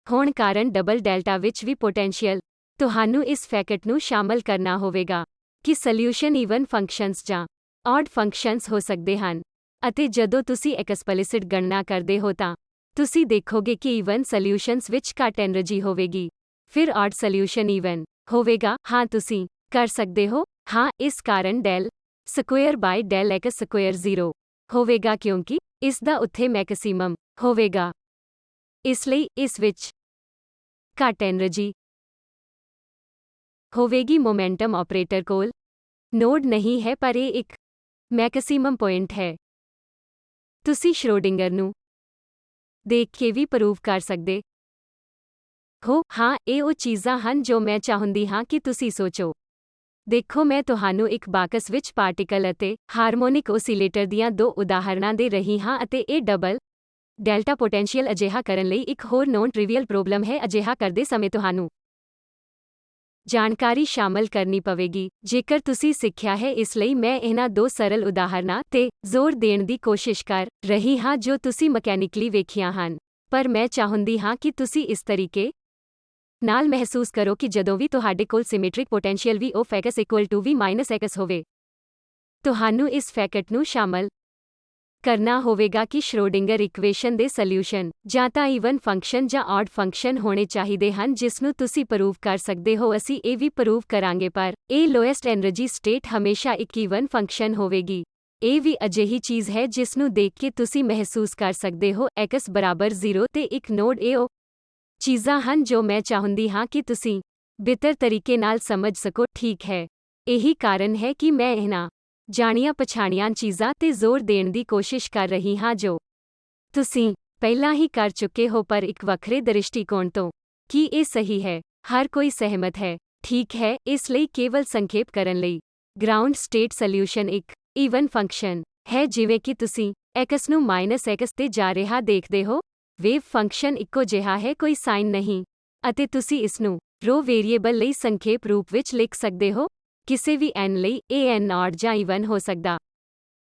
ਹੋਣ ਕਾਰਨ ਡਬਲ ਡੈਲਟਾ ਵਿੱਚ ਵੀ ਪੋਟੈਂਸ਼ੀਅਲ। ਤੁਹਾਨੂੰ ਇਸ ਫੈਕਟ ਨੂੰ ਸ਼ਾਮਲ ਕਰਨਾ ਹੋਵੇਗਾ ਕਿ ਸੋਲਿਊਸ਼ਨ ਈਵਨ ਫੰਕਸ਼ਨਸ ਜਾਂ ਆਡ ਫੰਕਸ਼ਨਸ ਹੋ ਸਕਦੇ ਹਨ, ਅਤੇ ਜਦੋਂ ਤੁਸੀਂ ਐਕਸਪਲਿਸਿਟ ਗਣਨਾ ਕਰਦੇ ਹੋ ਤਾਂ ਤੁਸੀਂ ਦੇਖੋਗੇ ਕਿ ਈਵਨ ਸੋਲਿਊਸ਼ਨਸ ਵਿੱਚ ਘੱਟ ਐਨਰਜੀ ਹੋਵੇਗੀ, ਫਿਰ ਆਡ ਸੋਲਿਊਸ਼ਨ ਈਵਨ ਹੋਵੇਗਾ। ਹਾਂ, ਤੁਸੀਂ ਕਰ ਸਕਦੇ ਹੋ। ਹਾਂ, ਇਸ ਕਾਰਨ ਡੈਲ ਸਕੁਏਅਰ ਬਾਈ ਡੈਲ x ਸਕੁਏਅਰ 0 ਹੋਵੇਗਾ, ਕਿਉਂਕਿ ਇਸ ਦਾ ਉੱਥੇ ਮੈਕਸਿਮਮ ਹੋਵੇਗਾ। ਇਸ ਲਈ ਇਸ ਵਿੱਚ ਘੱਟ ਐਨਰਜੀ ਹੋਵੇਗੀ। ਮੋਮੈਂਟਮ ਆਪਰੇਟਰ ਕੋਲ ਨੋਡ ਨਹੀਂ ਹੈ, ਪਰ ਇਹ ਇੱਕ ਮੈਕਸਿਮਮ ਪੁਆਇੰਟ ਹੈ। ਤੁਸੀਂ ਸ਼੍ਰੋਡਿੰਗਰ ਨੂੰ ਦੇਖ ਕੇ ਵੀ ਪ੍ਰੂਵ ਕਰ ਸਕਦੇ ਹੋ। ਹਾਂ, ਇਹ ਉਹ ਚੀਜ਼ਾਂ ਹਨ ਜੋ ਮੈਂ ਚਾਹੁੰਦੀ ਹਾਂ ਕਿ ਤੁਸੀਂ ਸੋਚੋ। ਦੇਖੋ, ਮੈਂ ਤੁਹਾਨੂੰ ਇੱਕ ਬਾਕਸ ਵਿੱਚ ਪਾਰਟੀਕਲ ਅਤੇ ਹਾਰਮੋਨਿਕ ਓਸੀਲੇਟਰ ਦੀਆਂ ਦੋ ਉਦਾਹਰਣਾਂ ਦੇ ਰਹੀ ਹਾਂ, ਅਤੇ ਇਹ ਡਬਲ ਡੈਲਟਾ ਪੋਟੈਂਸ਼ੀਅਲ ਅਜਿਹਾ ਕਰਨ ਲਈ ਇੱਕ ਹੋਰ ਨੌਨ ਟ੍ਰਿਵੀਅਲ ਪ੍ਰੋਬਲਮ ਹੈ। ਅਜਿਹਾ ਕਰਦੇ ਸਮੇਂ ਤੁਹਾਨੂੰ ਜਾਣਕਾਰੀ ਸ਼ਾਮਲ ਕਰਨੀ ਪਵੇਗੀ ਜੇਕਰ ਤੁਸੀਂ ਸਿੱਖਿਆ ਹੈ। ਇਸ ਲਈ ਮੈਂ ਇਹਨਾਂ ਦੋ ਸਰਲ ਉਦਾਹਰਣਾਂ ਤੇ ਜ਼ੋਰ ਦੇਣ ਦੀ ਕੋਸ਼ਿਸ਼ ਕਰ ਰਹੀ ਹਾਂ ਜੋ ਤੁਸੀਂ ਮਕੈਨਿਕਲੀ ਵੇਖੀਆਂ ਹਨ, ਪਰ ਮੈਂ ਚਾਹੁੰਦੀ ਹਾਂ ਕਿ ਤੁਸੀਂ ਇਸ ਤਰੀਕੇ ਨਾਲ ਮਹਿਸੂਸ ਕਰੋ ਕਿ ਜਦੋਂ ਵੀ ਤੁਹਾਡੇ ਕੋਲ symmetric potential v of x equal to v minus x ਹੋਵੇ, ਤੁਹਾਨੂੰ ਇਸ ਫੈਕਟ ਨੂੰ ਸ਼ਾਮਲ ਕਰਨਾ ਹੋਵੇਗਾ ਕਿ ਸ਼੍ਰੋਡਿੰਗਰ ਇਕੁਏਸ਼ਨ ਦੇ ਸੋਲਿਊਸ਼ਨ ਜਾਂ ਤਾਂ ਈਵਨ ਫੰਕਸ਼ਨ ਜਾਂ ਆਡ ਫੰਕਸ਼ਨ ਹੋਣੇ ਚਾਹੀਦੇ ਹਨ, ਜਿਸ ਨੂੰ ਤੁਸੀਂ ਪ੍ਰੂਵ ਕਰ ਸਕਦੇ ਹੋ। ਅਸੀਂ ਇਹ ਵੀ ਪ੍ਰੂਵ ਕਰਾਂਗੇ, ਪਰ ਇਹ ਲੋਐਸਟ ਐਨਰਜੀ ਸਟੇਟ ਹਮੇਸ਼ਾ ਇੱਕ ਈਵਨ ਫੰਕਸ਼ਨ ਹੋਵੇਗੀ। ਇਹ ਵੀ ਅਜਿਹੀ ਚੀਜ਼ ਹੈ ਜਿਸ ਨੂੰ ਦੇਖ ਕੇ ਤੁਸੀਂ ਮਹਿਸੂਸ ਕਰ ਸਕਦੇ ਹੋ x ਬਰਾਬਰ 0 ਤੇ ਇੱਕ ਨੋਡ। ਇਹ ਉਹ ਚੀਜ਼ਾਂ ਹਨ ਜੋ ਮੈਂ ਚਾਹੁੰਦੀ ਹਾਂ ਕਿ ਤੁਸੀਂ ਬਿਹਤਰ ਤਰੀਕੇ ਨਾਲ ਸਮਝ ਸਕੋ। ਠੀਕ ਹੈ, ਇਹੀ ਕਾਰਨ ਹੈ ਕਿ ਮੈਂ ਇਹਨਾਂ ਜਾਣੀਆਂ ਪਛਾਣੀਆਂ ਚੀਜ਼ਾਂ ਤੇ ਜ਼ੋਰ ਦੇਣ ਦੀ ਕੋਸ਼ਿਸ਼ ਕਰ ਰਹੀ ਹਾਂ ਜੋ ਤੁਸੀਂ ਪਹਿਲਾਂ ਹੀ ਕਰ ਚੁੱਕੇ ਹੋ, ਪਰ ਇੱਕ ਵੱਖਰੇ ਦ੍ਰਿਸ਼ਟੀਕੋਣ ਤੋਂ। ਕੀ ਇਹ ਸਹੀ ਹੈ? ਹਰ ਕੋਈ ਸਹਿਮਤ ਹੈ। ਠੀਕ ਹੈ, ਇਸ ਲਈ ਕੇਵਲ ਸੰਖੇਪ ਕਰਨ ਲਈ ਗਰਾਊਂਡ ਸਟੇਟ ਸੋਲਿਊਸ਼ਨ ਇੱਕ ਈਵਨ ਫੰਕਸ਼ਨ ਹੈ। ਜਿਵੇਂ ਕਿ ਤੁਸੀਂ x ਨੂੰ -x ਤੇ ਜਾ ਰਿਹਾ ਦੇਖਦੇ ਹੋ, ਵੇਵ ਫੰਕਸ਼ਨ ਇੱਕੋ ਜਿਹਾ ਹੈ, ਕੋਈ ਸਾਈਨ ਨਹੀਂ, ਅਤੇ ਤੁਸੀਂ ਇਸ ਨੂੰ ਰੋ ਵੇਰੀਏਬਲ ਲਈ ਸੰਖੇਪ ਰੂਪ ਵਿੱਚ ਲਿਖ ਸਕਦੇ ਹੋ। ਕਿਸੇ ਵੀ n ਲਈ ਇਹ n ਆਡ ਜਾਂ ਈਵਨ ਹੋ ਸਕਦਾ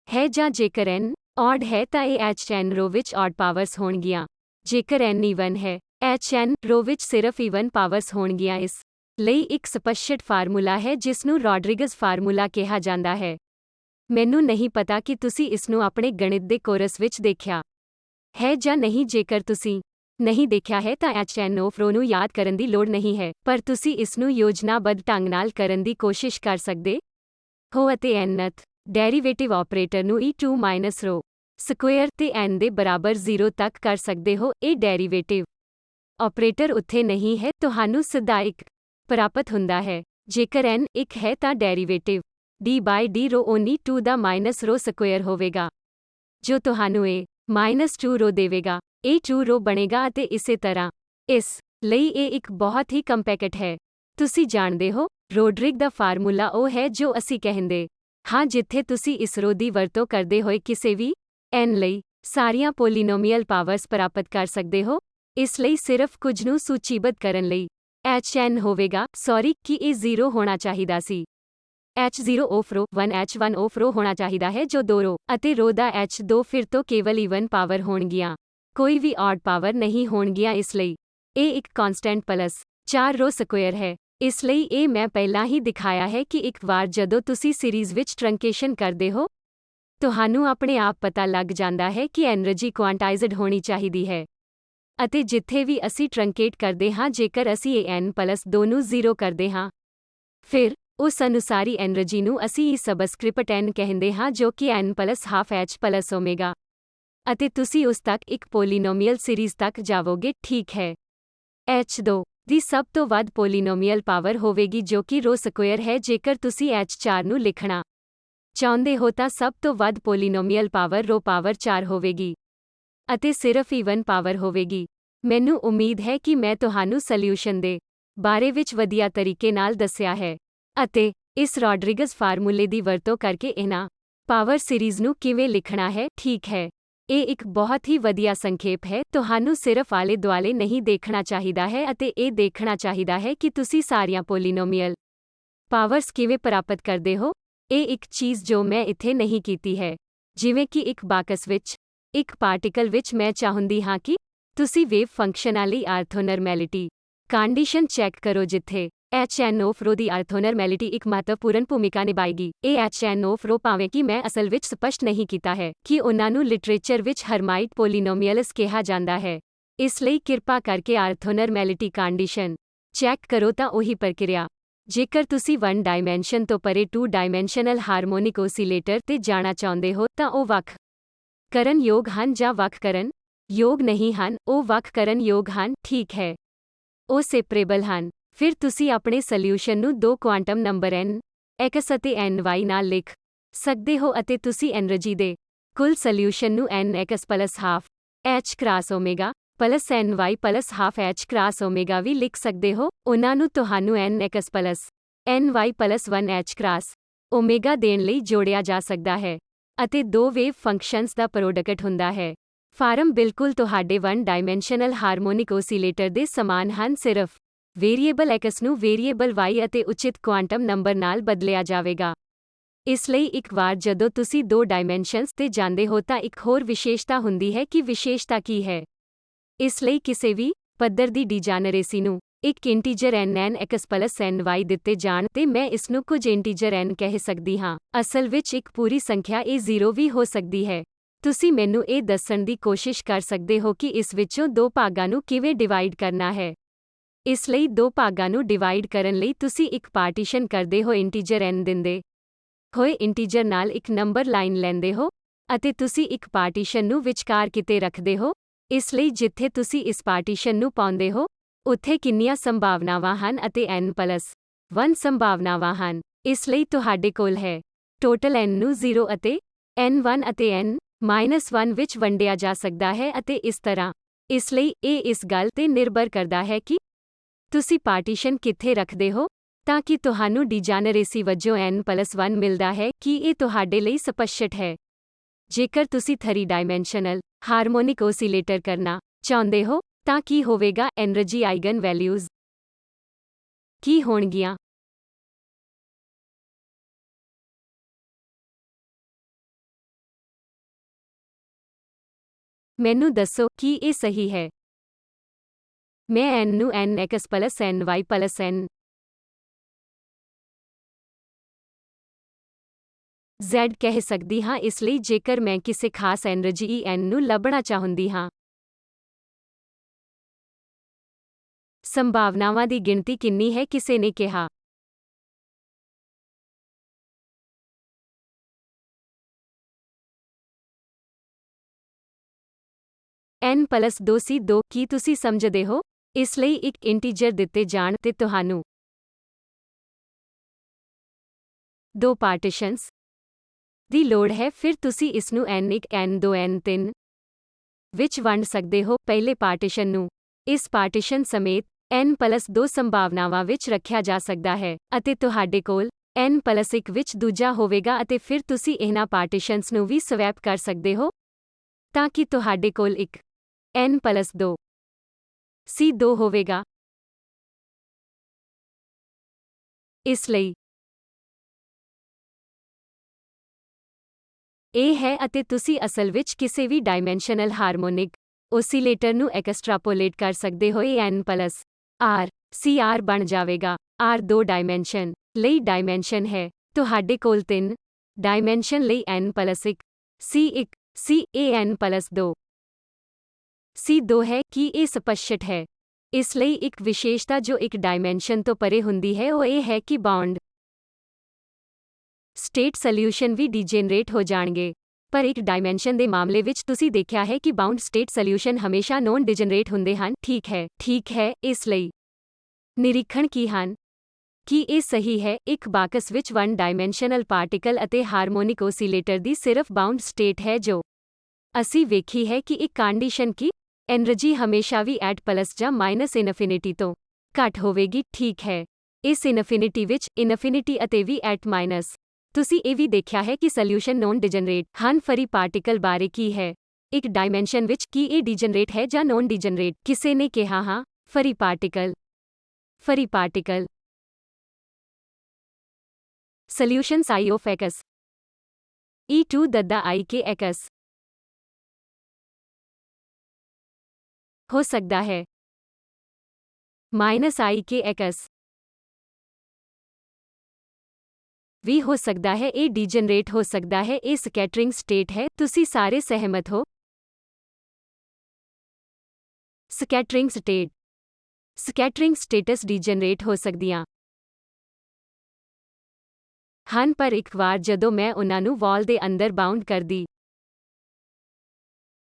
ਹੈ, ਜਾਂ ਜੇਕਰ n ਆਡ ਹੈ ਤਾਂ ਇਹ hn ਰੋ ਵਿੱਚ ਆਡ ਪਾਵਰਸ ਹੋਣਗੀਆਂ। ਜੇਕਰ n ਈਵਨ ਹੈ, hn ਰੋ ਵਿੱਚ ਸਿਰਫ ਈਵਨ ਪਾਵਰਸ ਹੋਣਗੀਆਂ। ਇਸ ਲਈ ਇੱਕ ਸਪਸ਼ਟ ਫਾਰਮੂਲਾ ਹੈ ਜਿਸ ਨੂੰ ਰੋਡਰਿਗਜ਼ ਫਾਰਮੂਲਾ ਕਿਹਾ ਜਾਂਦਾ ਹੈ। ਮੈਨੂੰ ਨਹੀਂ ਪਤਾ ਕਿ ਤੁਸੀਂ ਇਸ ਨੂੰ ਆਪਣੇ ਗਣਿਤ ਦੇ ਕੋਰਸ ਵਿੱਚ ਦੇਖਿਆ ਹੈ ਜਾਂ ਨਹੀਂ। ਜੇਕਰ ਤੁਸੀਂ ਨਹੀਂ ਦੇਖਿਆ ਹੈ ਤਾਂ hn ਆਫ ਰੋ ਨੂੰ ਯਾਦ ਕਰਨ ਦੀ ਲੋੜ ਨਹੀਂ ਹੈ, ਪਰ ਤੁਸੀਂ ਇਸ ਨੂੰ ਯੋਜਨਾਬੱਧ ਢੰਗ ਨਾਲ ਕਰਨ ਦੀ ਕੋਸ਼ਿਸ਼ ਕਰ ਸਕਦੇ ਹੋ ਅਤੇ nth ਡੈਰੀਵੇਟਿਵ ਆਪਰੇਟਰ ਨੂੰ e2 ਮਾਈਨਸ ਰੋ ਸਕੁਏਅਰ ਤੇ n ਦੇ ਬਰਾਬਰ 0 ਤੱਕ ਕਰ ਸਕਦੇ ਹੋ। ਇਹ ਡੈਰੀਵੇਟਿਵ ਆਪਰੇਟਰ ਉੱਥੇ ਨਹੀਂ ਹੈ, ਤੁਹਾਨੂੰ ਸਿੱਧਾ ਇੱਕ ਪ੍ਰਾਪਤ ਹੁੰਦਾ ਹੈ। ਜੇਕਰ n ਇੱਕ ਹੈ ਤਾਂ ਡੈਰੀਵੇਟਿਵ d ਬਾਈ d ਰੋ ਓਨੀ 2 ਦਾ ਮਾਈਨਸ ਰੋ ਸਕੁਏਅਰ ਹੋਵੇਗਾ, ਜੋ ਤੁਹਾਨੂੰ ਇਹ -2 ਰੋ ਦੇਵੇਗਾ। ਇਹ 2 ਰੋ ਬਣੇਗਾ ਅਤੇ ਇਸੇ ਤਰ੍ਹਾਂ। ਇਸ ਲਈ ਇਹ ਇੱਕ ਬਹੁਤ ਹੀ ਕੰਪੈਕਟ ਹੈ। ਤੁਸੀਂ ਜਾਣਦੇ ਹੋ, ਰੋਡਰਿਗ ਦਾ ਫਾਰਮੂਲਾ ਉਹ ਹੈ ਜੋ ਅਸੀਂ ਕਹਿੰਦੇ ਹਾਂ ਜਿੱਥੇ ਤੁਸੀਂ ਇਸ ਰੋ ਦੀ ਵਰਤੋਂ ਕਰਦੇ ਹੋਏ ਕਿਸੇ ਵੀ n ਲਈ ਸਾਰੀਆਂ ਪੋਲੀਨੋਮੀਅਲ ਪਾਵਰਸ ਪ੍ਰਾਪਤ ਕਰ ਸਕਦੇ ਹੋ। ਇਸ ਲਈ ਸਿਰਫ ਕੁਝ ਨੂੰ ਸੂਚੀਬੱਧ ਕਰਨ ਲਈ hn ਹੋਵੇਗਾ। ਸੌਰੀ ਕਿ ਇਹ 0 ਹੋਣਾ ਚਾਹੀਦਾ ਸੀ। h0 ਆਫ ਰੋ 1 h1 ਆਫ ਰੋ ਹੋਣਾ ਚਾਹੀਦਾ ਹੈ, ਜੋ 2 ਰੋ ਅਤੇ ਰੋ ਦਾ h2 ਫਿਰ ਤੋਂ ਕੇਵਲ ਈਵਨ ਪਾਵਰ ਹੋਣਗੀਆਂ, ਕੋਈ ਵੀ ਆਡ ਪਾਵਰ ਨਹੀਂ ਹੋਣਗੀਆਂ। ਇਸ ਲਈ ਇਹ ਇੱਕ ਕਾਂਸਟੈਂਟ ਪਲੱਸ 4 ਰੋ ਸਕੁਏਅਰ ਹੈ। ਇਸ ਲਈ ਇਹ ਮੈਂ ਪਹਿਲਾਂ ਹੀ ਦਿਖਾਇਆ ਹੈ ਕਿ ਇੱਕ ਵਾਰ ਜਦੋਂ ਤੁਸੀਂ ਸੀਰੀਜ਼ ਵਿੱਚ ਟਰੰਕੇਸ਼ਨ ਕਰਦੇ ਹੋ, ਤੁਹਾਨੂੰ ਆਪਣੇ ਆਪ ਪਤਾ ਲੱਗ ਜਾਂਦਾ ਹੈ ਕਿ એનર્ਜੀ ਕੁਆਂਟਾਈਜ਼ਡ ਹੋਣੀ ਚਾਹੀਦੀ ਹੈ। ਅਤੇ ਜਿੱਥੇ ਵੀ ਅਸੀਂ ਟਰੰਕੇਟ ਕਰਦੇ ਹਾਂ, ਜੇਕਰ ਅਸੀਂ ਇਹ n+2 ਨੂੰ 0 ਕਰਦੇ ਹਾਂ, ਫਿਰ ਉਸ ਅਨੁਸਾਰੀ એનર્ਜੀ ਨੂੰ ਅਸੀਂ E ਸਬਸਕ੍ਰਿਪਟ n ਕਹਿੰਦੇ ਹਾਂ, ਜੋ ਕਿ n+12 h+ω, ਅਤੇ ਤੁਸੀਂ ਉਸ ਤੱਕ ਇੱਕ ਪੋਲੀਨੋਮੀਅਲ ਸੀਰੀਜ਼ ਤੱਕ ਜਾਵੋਗੇ। ਠੀਕ ਹੈ, h2 ਦੀ ਸਭ ਤੋਂ ਵੱਧ ਪੋਲੀਨੋਮੀਅਲ ਪਾਵਰ ਹੋਵੇਗੀ ਜੋ ਕਿ ਰੋ ਸਕੁਏਅਰ ਹੈ। ਜੇਕਰ ਤੁਸੀਂ h4 ਨੂੰ ਲਿਖਣਾ ਚਾਹੁੰਦੇ ਹੋ ਤਾਂ ਸਭ ਤੋਂ ਵੱਧ ਪੋਲੀਨੋਮੀਅਲ ਪਾਵਰ ਰੋ ਪਾਵਰ 4 ਹੋਵੇਗੀ ਅਤੇ ਸਿਰਫ ਈਵਨ ਪਾਵਰ ਹੋਵੇਗੀ। ਮੈਨੂੰ ਉਮੀਦ ਹੈ ਕਿ ਮੈਂ ਤੁਹਾਨੂੰ ਸੋਲਿਊਸ਼ਨ ਦੇ ਬਾਰੇ ਵਿੱਚ ਵਧੀਆ ਤਰੀਕੇ ਨਾਲ ਦੱਸਿਆ ਹੈ ਅਤੇ ਇਸ ਰੋਡਰਿਗਜ਼ ਫਾਰਮੂਲੇ ਦੀ ਵਰਤੋਂ ਕਰਕੇ ਇਹਨਾਂ ਪਾਵਰ ਸੀਰੀਜ਼ ਨੂੰ ਕਿਵੇਂ ਲਿਖਣਾ ਹੈ। ਠੀਕ ਹੈ, ਇਹ ਇੱਕ ਬਹੁਤ ਹੀ ਵਧੀਆ ਸੰਖੇਪ ਹੈ। ਤੁਹਾਨੂੰ ਸਿਰਫ ਆਲੇ ਦੁਆਲੇ ਨਹੀਂ ਦੇਖਣਾ ਚਾਹੀਦਾ ਹੈ ਅਤੇ ਇਹ ਦੇਖਣਾ ਚਾਹੀਦਾ ਹੈ ਕਿ ਤੁਸੀਂ ਸਾਰੀਆਂ ਪੋਲੀਨੋਮੀਅਲ ਪਾਵਰਸ ਕਿਵੇਂ ਪ੍ਰਾਪਤ ਕਰਦੇ ਹੋ। ਇਹ ਇੱਕ ਚੀਜ਼ ਜੋ ਮੈਂ ਇੱਥੇ ਨਹੀਂ ਕੀਤੀ ਹੈ, ਜਿਵੇਂ ਕਿ ਇੱਕ ਬਾਕਸ ਵਿੱਚ ਇੱਕ ਪਾਰਟੀਕਲ ਵਿੱਚ, ਮੈਂ ਚਾਹੁੰਦੀ ਹਾਂ ਕਿ ਤੁਸੀਂ ਵੇਵ ਫੰਕਸ਼ਨਾਂ ਲਈ ਆਰਥੋਨਰਮੈਲਿਟੀ ਕੰਡੀਸ਼ਨ ਚੈੱਕ ਕਰੋ, ਜਿੱਥੇ hn ਆਫ ਰੋ ਦੀ ਆਰਥੋਨਰਮੈਲਿਟੀ ਇੱਕ ਮਹੱਤਵਪੂਰਨ ਭੂਮਿਕਾ ਨਿਭਾਏਗੀ। ਇਹ hn ਆਫ ਰੋ, ਭਾਵੇਂ ਕਿ ਮੈਂ ਅਸਲ ਵਿੱਚ ਸਪਸ਼ਟ ਨਹੀਂ ਕੀਤਾ ਹੈ ਕਿ ਉਹਨਾਂ ਨੂੰ ਲਿਟਰੇਚਰ ਵਿੱਚ ਹਰਮਾਈਟ ਪੋਲੀਨੋਮੀਅਲਸ ਕਿਹਾ ਜਾਂਦਾ ਹੈ, ਇਸ ਲਈ ਕਿਰਪਾ ਕਰਕੇ ਆਰਥੋਨਰਮੈਲਿਟੀ ਕੰਡੀਸ਼ਨ ਚੈੱਕ ਕਰੋ। ਤਾਂ ਉਹੀ ਪ੍ਰਕਿਰਿਆ, ਜੇਕਰ ਤੁਸੀਂ 1 ਡਾਇਮੈਂਸ਼ਨ ਤੋਂ ਪਰੇ 2 ਡਾਇਮੈਂਸ਼ਨਲ ਹਾਰਮੋਨਿਕ ਓਸੀਲੇਟਰ ਤੇ ਜਾਣਾ ਚਾਹੁੰਦੇ ਹੋ, ਤਾਂ ਉਹ ਵੱਖ ਕਰਨ ਯੋਗ ਹਨ ਜਾਂ ਵੱਖ ਕਰਨ ਯੋਗ ਨਹੀਂ ਹਨ। ਉਹ ਵੱਖ ਕਰਨ ਯੋਗ ਹਨ। ਠੀਕ ਹੈ, ਉਹ ਸੈਪਰੇਬਲ ਹਨ। ਫਿਰ ਤੁਸੀਂ ਆਪਣੇ ਸੋਲਿਊਸ਼ਨ ਨੂੰ 2 ਕੁਆਂਟਮ ਨੰਬਰ n x ਅਤੇ n y ਨਾਲ ਲਿਖ ਸਕਦੇ ਹੋ ਅਤੇ ਤੁਸੀਂ એનર્ਜੀ ਦੇ ਕੁੱਲ ਸੋਲਿਊਸ਼ਨ ਨੂੰ n x + half h cross omega plus n y plus half h cross omega ਵੀ ਲਿਖ ਸਕਦੇ ਹੋ। ਉਹਨਾਂ ਨੂੰ ਤੁਹਾਨੂੰ n x plus n y plus 1 h cross omega ਦੇਣ ਲਈ ਜੋੜਿਆ ਜਾ ਸਕਦਾ ਹੈ ਅਤੇ 2 ਵੇਵ ਫੰਕਸ਼ਨਸ ਦਾ ਪ੍ਰੋਡਕਟ ਹੁੰਦਾ ਹੈ। ਫਾਰਮ ਬਿਲਕੁਲ ਤੁਹਾਡੇ 1 ਡਾਇਮੈਂਸ਼ਨਲ ਹਾਰਮੋਨਿਕ ਓਸੀਲੇਟਰ ਦੇ ਸਮਾਨ ਹਨ, ਸਿਰਫ ਵੇਰੀਏਬਲ x ਨੂੰ ਵੇਰੀਏਬਲ y ਅਤੇ ਉਚਿਤ ਕੁਆਂਟਮ ਨੰਬਰ ਨਾਲ ਬਦਲਿਆ ਜਾਵੇਗਾ। ਇਸ ਲਈ ਇੱਕ ਵਾਰ ਜਦੋਂ ਤੁਸੀਂ 2 ਡਾਇਮੈਂਸ਼ਨਸ ਤੇ ਜਾਂਦੇ ਹੋ ਤਾਂ ਇੱਕ ਹੋਰ ਵਿਸ਼ੇਸ਼ਤਾ ਹੁੰਦੀ ਹੈ ਕਿ ਵਿਸ਼ੇਸ਼ਤਾ ਕੀ ਹੈ। ਇਸ ਲਈ ਕਿਸੇ ਵੀ ਪੱਧਰ ਦੀ ਡੀਜਨਰੇਸੀ ਨੂੰ ਇੱਕ integer n x plus n y ਦਿੱਤੇ ਜਾਣ ਤੇ ਮੈਂ ਇਸ ਨੂੰ ਕੁਝ ਇੰਟੀਜਰ n ਕਹਿ ਸਕਦੀ ਹਾਂ। ਅਸਲ ਵਿੱਚ ਇੱਕ ਪੂਰੀ ਸੰਖਿਆ ਇਹ 0 ਵੀ ਹੋ ਸਕਦੀ ਹੈ। ਤੁਸੀਂ ਮੈਨੂੰ ਇਹ ਦੱਸਣ ਦੀ ਕੋਸ਼ਿਸ਼ ਕਰ ਸਕਦੇ ਹੋ ਕਿ ਇਸ ਵਿੱਚੋਂ 2 ਭਾਗਾਂ ਨੂੰ ਕਿਵੇਂ ਡਿਵਾਈਡ ਕਰਨਾ ਹੈ। ਇਸ ਲਈ 2 ਭਾਗਾਂ ਨੂੰ ਡਿਵਾਈਡ ਕਰਨ ਲਈ ਤੁਸੀਂ ਇੱਕ ਪਾਰਟੀਸ਼ਨ ਕਰਦੇ ਹੋ, ਇੰਟੀਜਰ n ਦਿੰਦੇ ਹੋਏ ਇੰਟੀਜਰ ਨਾਲ ਇੱਕ ਨੰਬਰ ਲਾਈਨ ਲੈਂਦੇ ਹੋ ਅਤੇ ਤੁਸੀਂ ਇੱਕ ਪਾਰਟੀਸ਼ਨ ਨੂੰ ਵਿਚਕਾਰ ਕਿਤੇ ਰੱਖਦੇ ਹੋ। ਇਸ ਲਈ ਜਿੱਥੇ ਤੁਸੀਂ ਇਸ ਪਾਰਟੀਸ਼ਨ ਨੂੰ ਪਾਉਂਦੇ ਹੋ, ਉੱਥੇ ਕਿੰਨੀਆਂ ਸੰਭਾਵਨਾਵਾਂ ਹਨ ਅਤੇ n+1 ਸੰਭਾਵਨਾਵਾਂ ਹਨ। ਇਸ ਲਈ ਤੁਹਾਡੇ ਕੋਲ ਹੈ। ਟੋਟਲ n ਨੂੰ 0 ਅਤੇ n1 ਅਤੇ n-1 ਵਿੱਚ ਵੰਡਿਆ ਜਾ ਸਕਦਾ ਹੈ ਅਤੇ ਇਸ ਤਰ੍ਹਾਂ। ਇਸ ਲਈ ਇਹ ਇਸ ਗੱਲ ਤੇ ਨਿਰਭਰ ਕਰਦਾ ਹੈ ਕਿ ਤੁਸੀਂ ਪਾਰਟੀਸ਼ਨ ਕਿੱਥੇ ਰੱਖਦੇ ਹੋ, ਤਾਂ ਕਿ ਤੁਹਾਨੂੰ ਡੀਜਨਰੇਸੀ ਵਜੋਂ n+1 ਮਿਲਦਾ ਹੈ। ਕੀ ਇਹ ਤੁਹਾਡੇ ਲਈ ਸਪਸ਼ਟ ਹੈ? ਜੇਕਰ ਤੁਸੀਂ 3 ਡਾਇਮੈਂਸ਼ਨਲ ਹਾਰਮੋਨਿਕ ਓਸੀਲੇਟਰ ਕਰਨਾ ਚਾਹੁੰਦੇ ਹੋ, ਤਾਂ ਕੀ ਹੋਵੇਗਾ? એનર્ਜੀ ਆਈਗਨ ਵੈਲਿਊਜ਼ ਕੀ ਹੋਣਗੀਆਂ? ਮੈਨੂੰ ਦੱਸੋ, ਕੀ ਇਹ ਸਹੀ ਹੈ? ਮੈਂ n ਨੂੰ nx plus ny plus n z ਕਹਿ ਸਕਦੀ ਹਾਂ। ਇਸ ਲਈ ਜੇਕਰ ਮੈਂ ਕਿਸੇ ਖਾਸ એનર્ਜੀ En ਨੂੰ ਲੱਭਣਾ ਚਾਹੁੰਦੀ ਹਾਂ, ਸੰਭਾਵਨਾਵਾਂ ਦੀ ਗਿਣਤੀ ਕਿੰਨੀ ਹੈ? ਕਿਸੇ ਨੇ ਕਿਹਾ। n+2 c2 ਕੀ ਤੁਸੀਂ ਸਮਝਦੇ ਹੋ? ਇਸ ਲਈ ਇੱਕ ਇੰਟੀਜਰ ਦਿੱਤੇ ਜਾਣ ਤੇ ਤੁਹਾਨੂੰ 2 ਪਾਰਟੀਸ਼ਨਸ ਦੀ ਲੋੜ ਹੈ। ਫਿਰ ਤੁਸੀਂ ਇਸ ਨੂੰ n1 n2 n3 ਵਿੱਚ ਵੰਡ ਸਕਦੇ ਹੋ। ਪਹਿਲੇ ਪਾਰਟੀਸ਼ਨ ਨੂੰ ਇਸ ਪਾਰਟੀਸ਼ਨ ਸਮੇਤ n+2 ਸੰਭਾਵਨਾਵਾਂ ਵਿੱਚ ਰੱਖਿਆ ਜਾ ਸਕਦਾ ਹੈ ਅਤੇ ਤੁਹਾਡੇ ਕੋਲ n+1 ਵਿੱਚ ਦੂਜਾ ਹੋਵੇਗਾ ਅਤੇ ਫਿਰ ਤੁਸੀਂ ਇਹਨਾਂ ਪਾਰਟੀਸ਼ਨਸ ਨੂੰ ਵੀ ਸਵੈਪ ਕਰ ਸਕਦੇ ਹੋ ਤਾਂ ਕਿ ਤੁਹਾਡੇ ਕੋਲ ਇੱਕ n+2 c2 ਹੋਵੇਗਾ। ਇਸ ਲਈ ਇਹ ਹੈ ਅਤੇ ਤੁਸੀਂ ਅਸਲ ਵਿੱਚ ਕਿਸੇ ਵੀ ਡਾਇਮੈਂਸ਼ਨਲ ਹਾਰਮੋਨਿਕ ਓਸੀਲੇਟਰ ਨੂੰ ਐਕਸਟ੍ਰਾਪੋਲੇਟ ਕਰ ਸਕਦੇ ਹੋ। ਇਹ n+r cr ਬਣ ਜਾਵੇਗਾ। r 2 ਡਾਇਮੈਂਸ਼ਨ ਲਈ ਡਾਇਮੈਂਸ਼ਨ ਹੈ। ਤੁਹਾਡੇ ਕੋਲ 3 ਡਾਇਮੈਂਸ਼ਨ ਲਈ n+1 c1 c ਇਹ n+2 c2 ਹੈ। ਕੀ ਇਹ ਸਪਸ਼ਟ ਹੈ? ਇਸ ਲਈ ਇੱਕ ਵਿਸ਼ੇਸ਼ਤਾ ਜੋ ਇੱਕ ਡਾਇਮੈਂਸ਼ਨ ਤੋਂ ਪਰੇ ਹੁੰਦੀ ਹੈ ਉਹ ਇਹ ਹੈ ਕਿ ਬਾਉਂਡ ਸਟੇਟ ਸੋਲਿਊਸ਼ਨ ਵੀ ਡੀਜਨਰੇਟ ਹੋ ਜਾਣਗੇ। ਪਰ ਇੱਕ ਡਾਇਮੈਂਸ਼ਨ ਦੇ ਮਾਮਲੇ ਵਿੱਚ ਤੁਸੀਂ ਦੇਖਿਆ ਹੈ ਕਿ ਬਾਉਂਡ ਸਟੇਟ ਸੋਲਿਊਸ਼ਨ ਹਮੇਸ਼ਾ ਨੋਨ ਡੀਜਨਰੇਟ ਹੁੰਦੇ ਹਨ। ਠੀਕ ਹੈ, ਠੀਕ ਹੈ। ਇਸ ਲਈ ਨਿਰੀਖਣ ਕੀ ਹਨ? ਕੀ ਇਹ ਸਹੀ ਹੈ? ਇੱਕ ਬਾਕਸ ਵਿੱਚ 1 ਡਾਇਮੈਂਸ਼ਨਲ ਪਾਰਟੀਕਲ ਅਤੇ ਹਾਰਮੋਨਿਕ ਓਸੀਲੇਟਰ ਦੀ ਸਿਰਫ ਬਾਉਂਡ ਸਟੇਟ ਹੈ ਜੋ ਅਸੀਂ ਵੇਖੀ ਹੈ ਕਿ ਇੱਕ ਕੰਡੀਸ਼ਨ ਕਿ એનર્ਜੀ ਹਮੇਸ਼ਾ ਵੀ ਐਟ ਪਲੱਸ ਜਾਂ ਮਾਈਨਸ ਇਨਫਿਨਿਟੀ ਤੋਂ ਘੱਟ ਹੋਵੇਗੀ। ਠੀਕ ਹੈ। ਇਸ ਇਨਫਿਨਿਟੀ ਵਿੱਚ ਇਨਫਿਨਿਟੀ ਅਤੇ ਵੀ ਐਟ ਮਾਈਨਸ। ਤੁਸੀਂ ਇਹ ਵੀ ਦੇਖਿਆ ਹੈ ਕਿ ਸੋਲਿਊਸ਼ਨ ਨੋਨ ਡੀਜਨਰੇਟ ਹਨ। ਫਰੀ ਪਾਰਟੀਕਲ ਬਾਰੇ ਕੀ ਹੈ? ਇੱਕ ਡਾਇਮੈਂਸ਼ਨ ਵਿੱਚ ਕੀ ਇਹ ਡੀਜਨਰੇਟ ਹੈ ਜਾਂ ਨੋਨ ਡੀਜਨਰੇਟ? ਕਿਸੇ ਨੇ ਕਿਹਾ ਹਾਂ। Free particle solution I of x e2 ਦੱਦਾ I k x ਹੋ ਸਕਦਾ ਹੈ -I k x ਵੀ ਹੋ ਸਕਦਾ ਹੈ। ਇਹ ਡੀਜਨਰੇਟ ਹੋ ਸਕਦਾ ਹੈ। ਇਹ ਸਕੈਟਰਿੰਗ ਸਟੇਟ ਹੈ। ਤੁਸੀਂ ਸਾਰੇ ਸਹਿਮਤ ਹੋ? ਸਕੈਟਰਿੰਗ ਸਟੇਟਸ ਡੀਜਨਰੇਟ ਹੋ ਸਕਦੀਆਂ ਹਨ, ਪਰ ਇੱਕ ਵਾਰ ਜਦੋਂ ਮੈਂ ਉਹਨਾਂ ਨੂੰ ਵਾਲ ਦੇ ਅੰਦਰ ਬਾਉਂਡ ਕਰਦੀ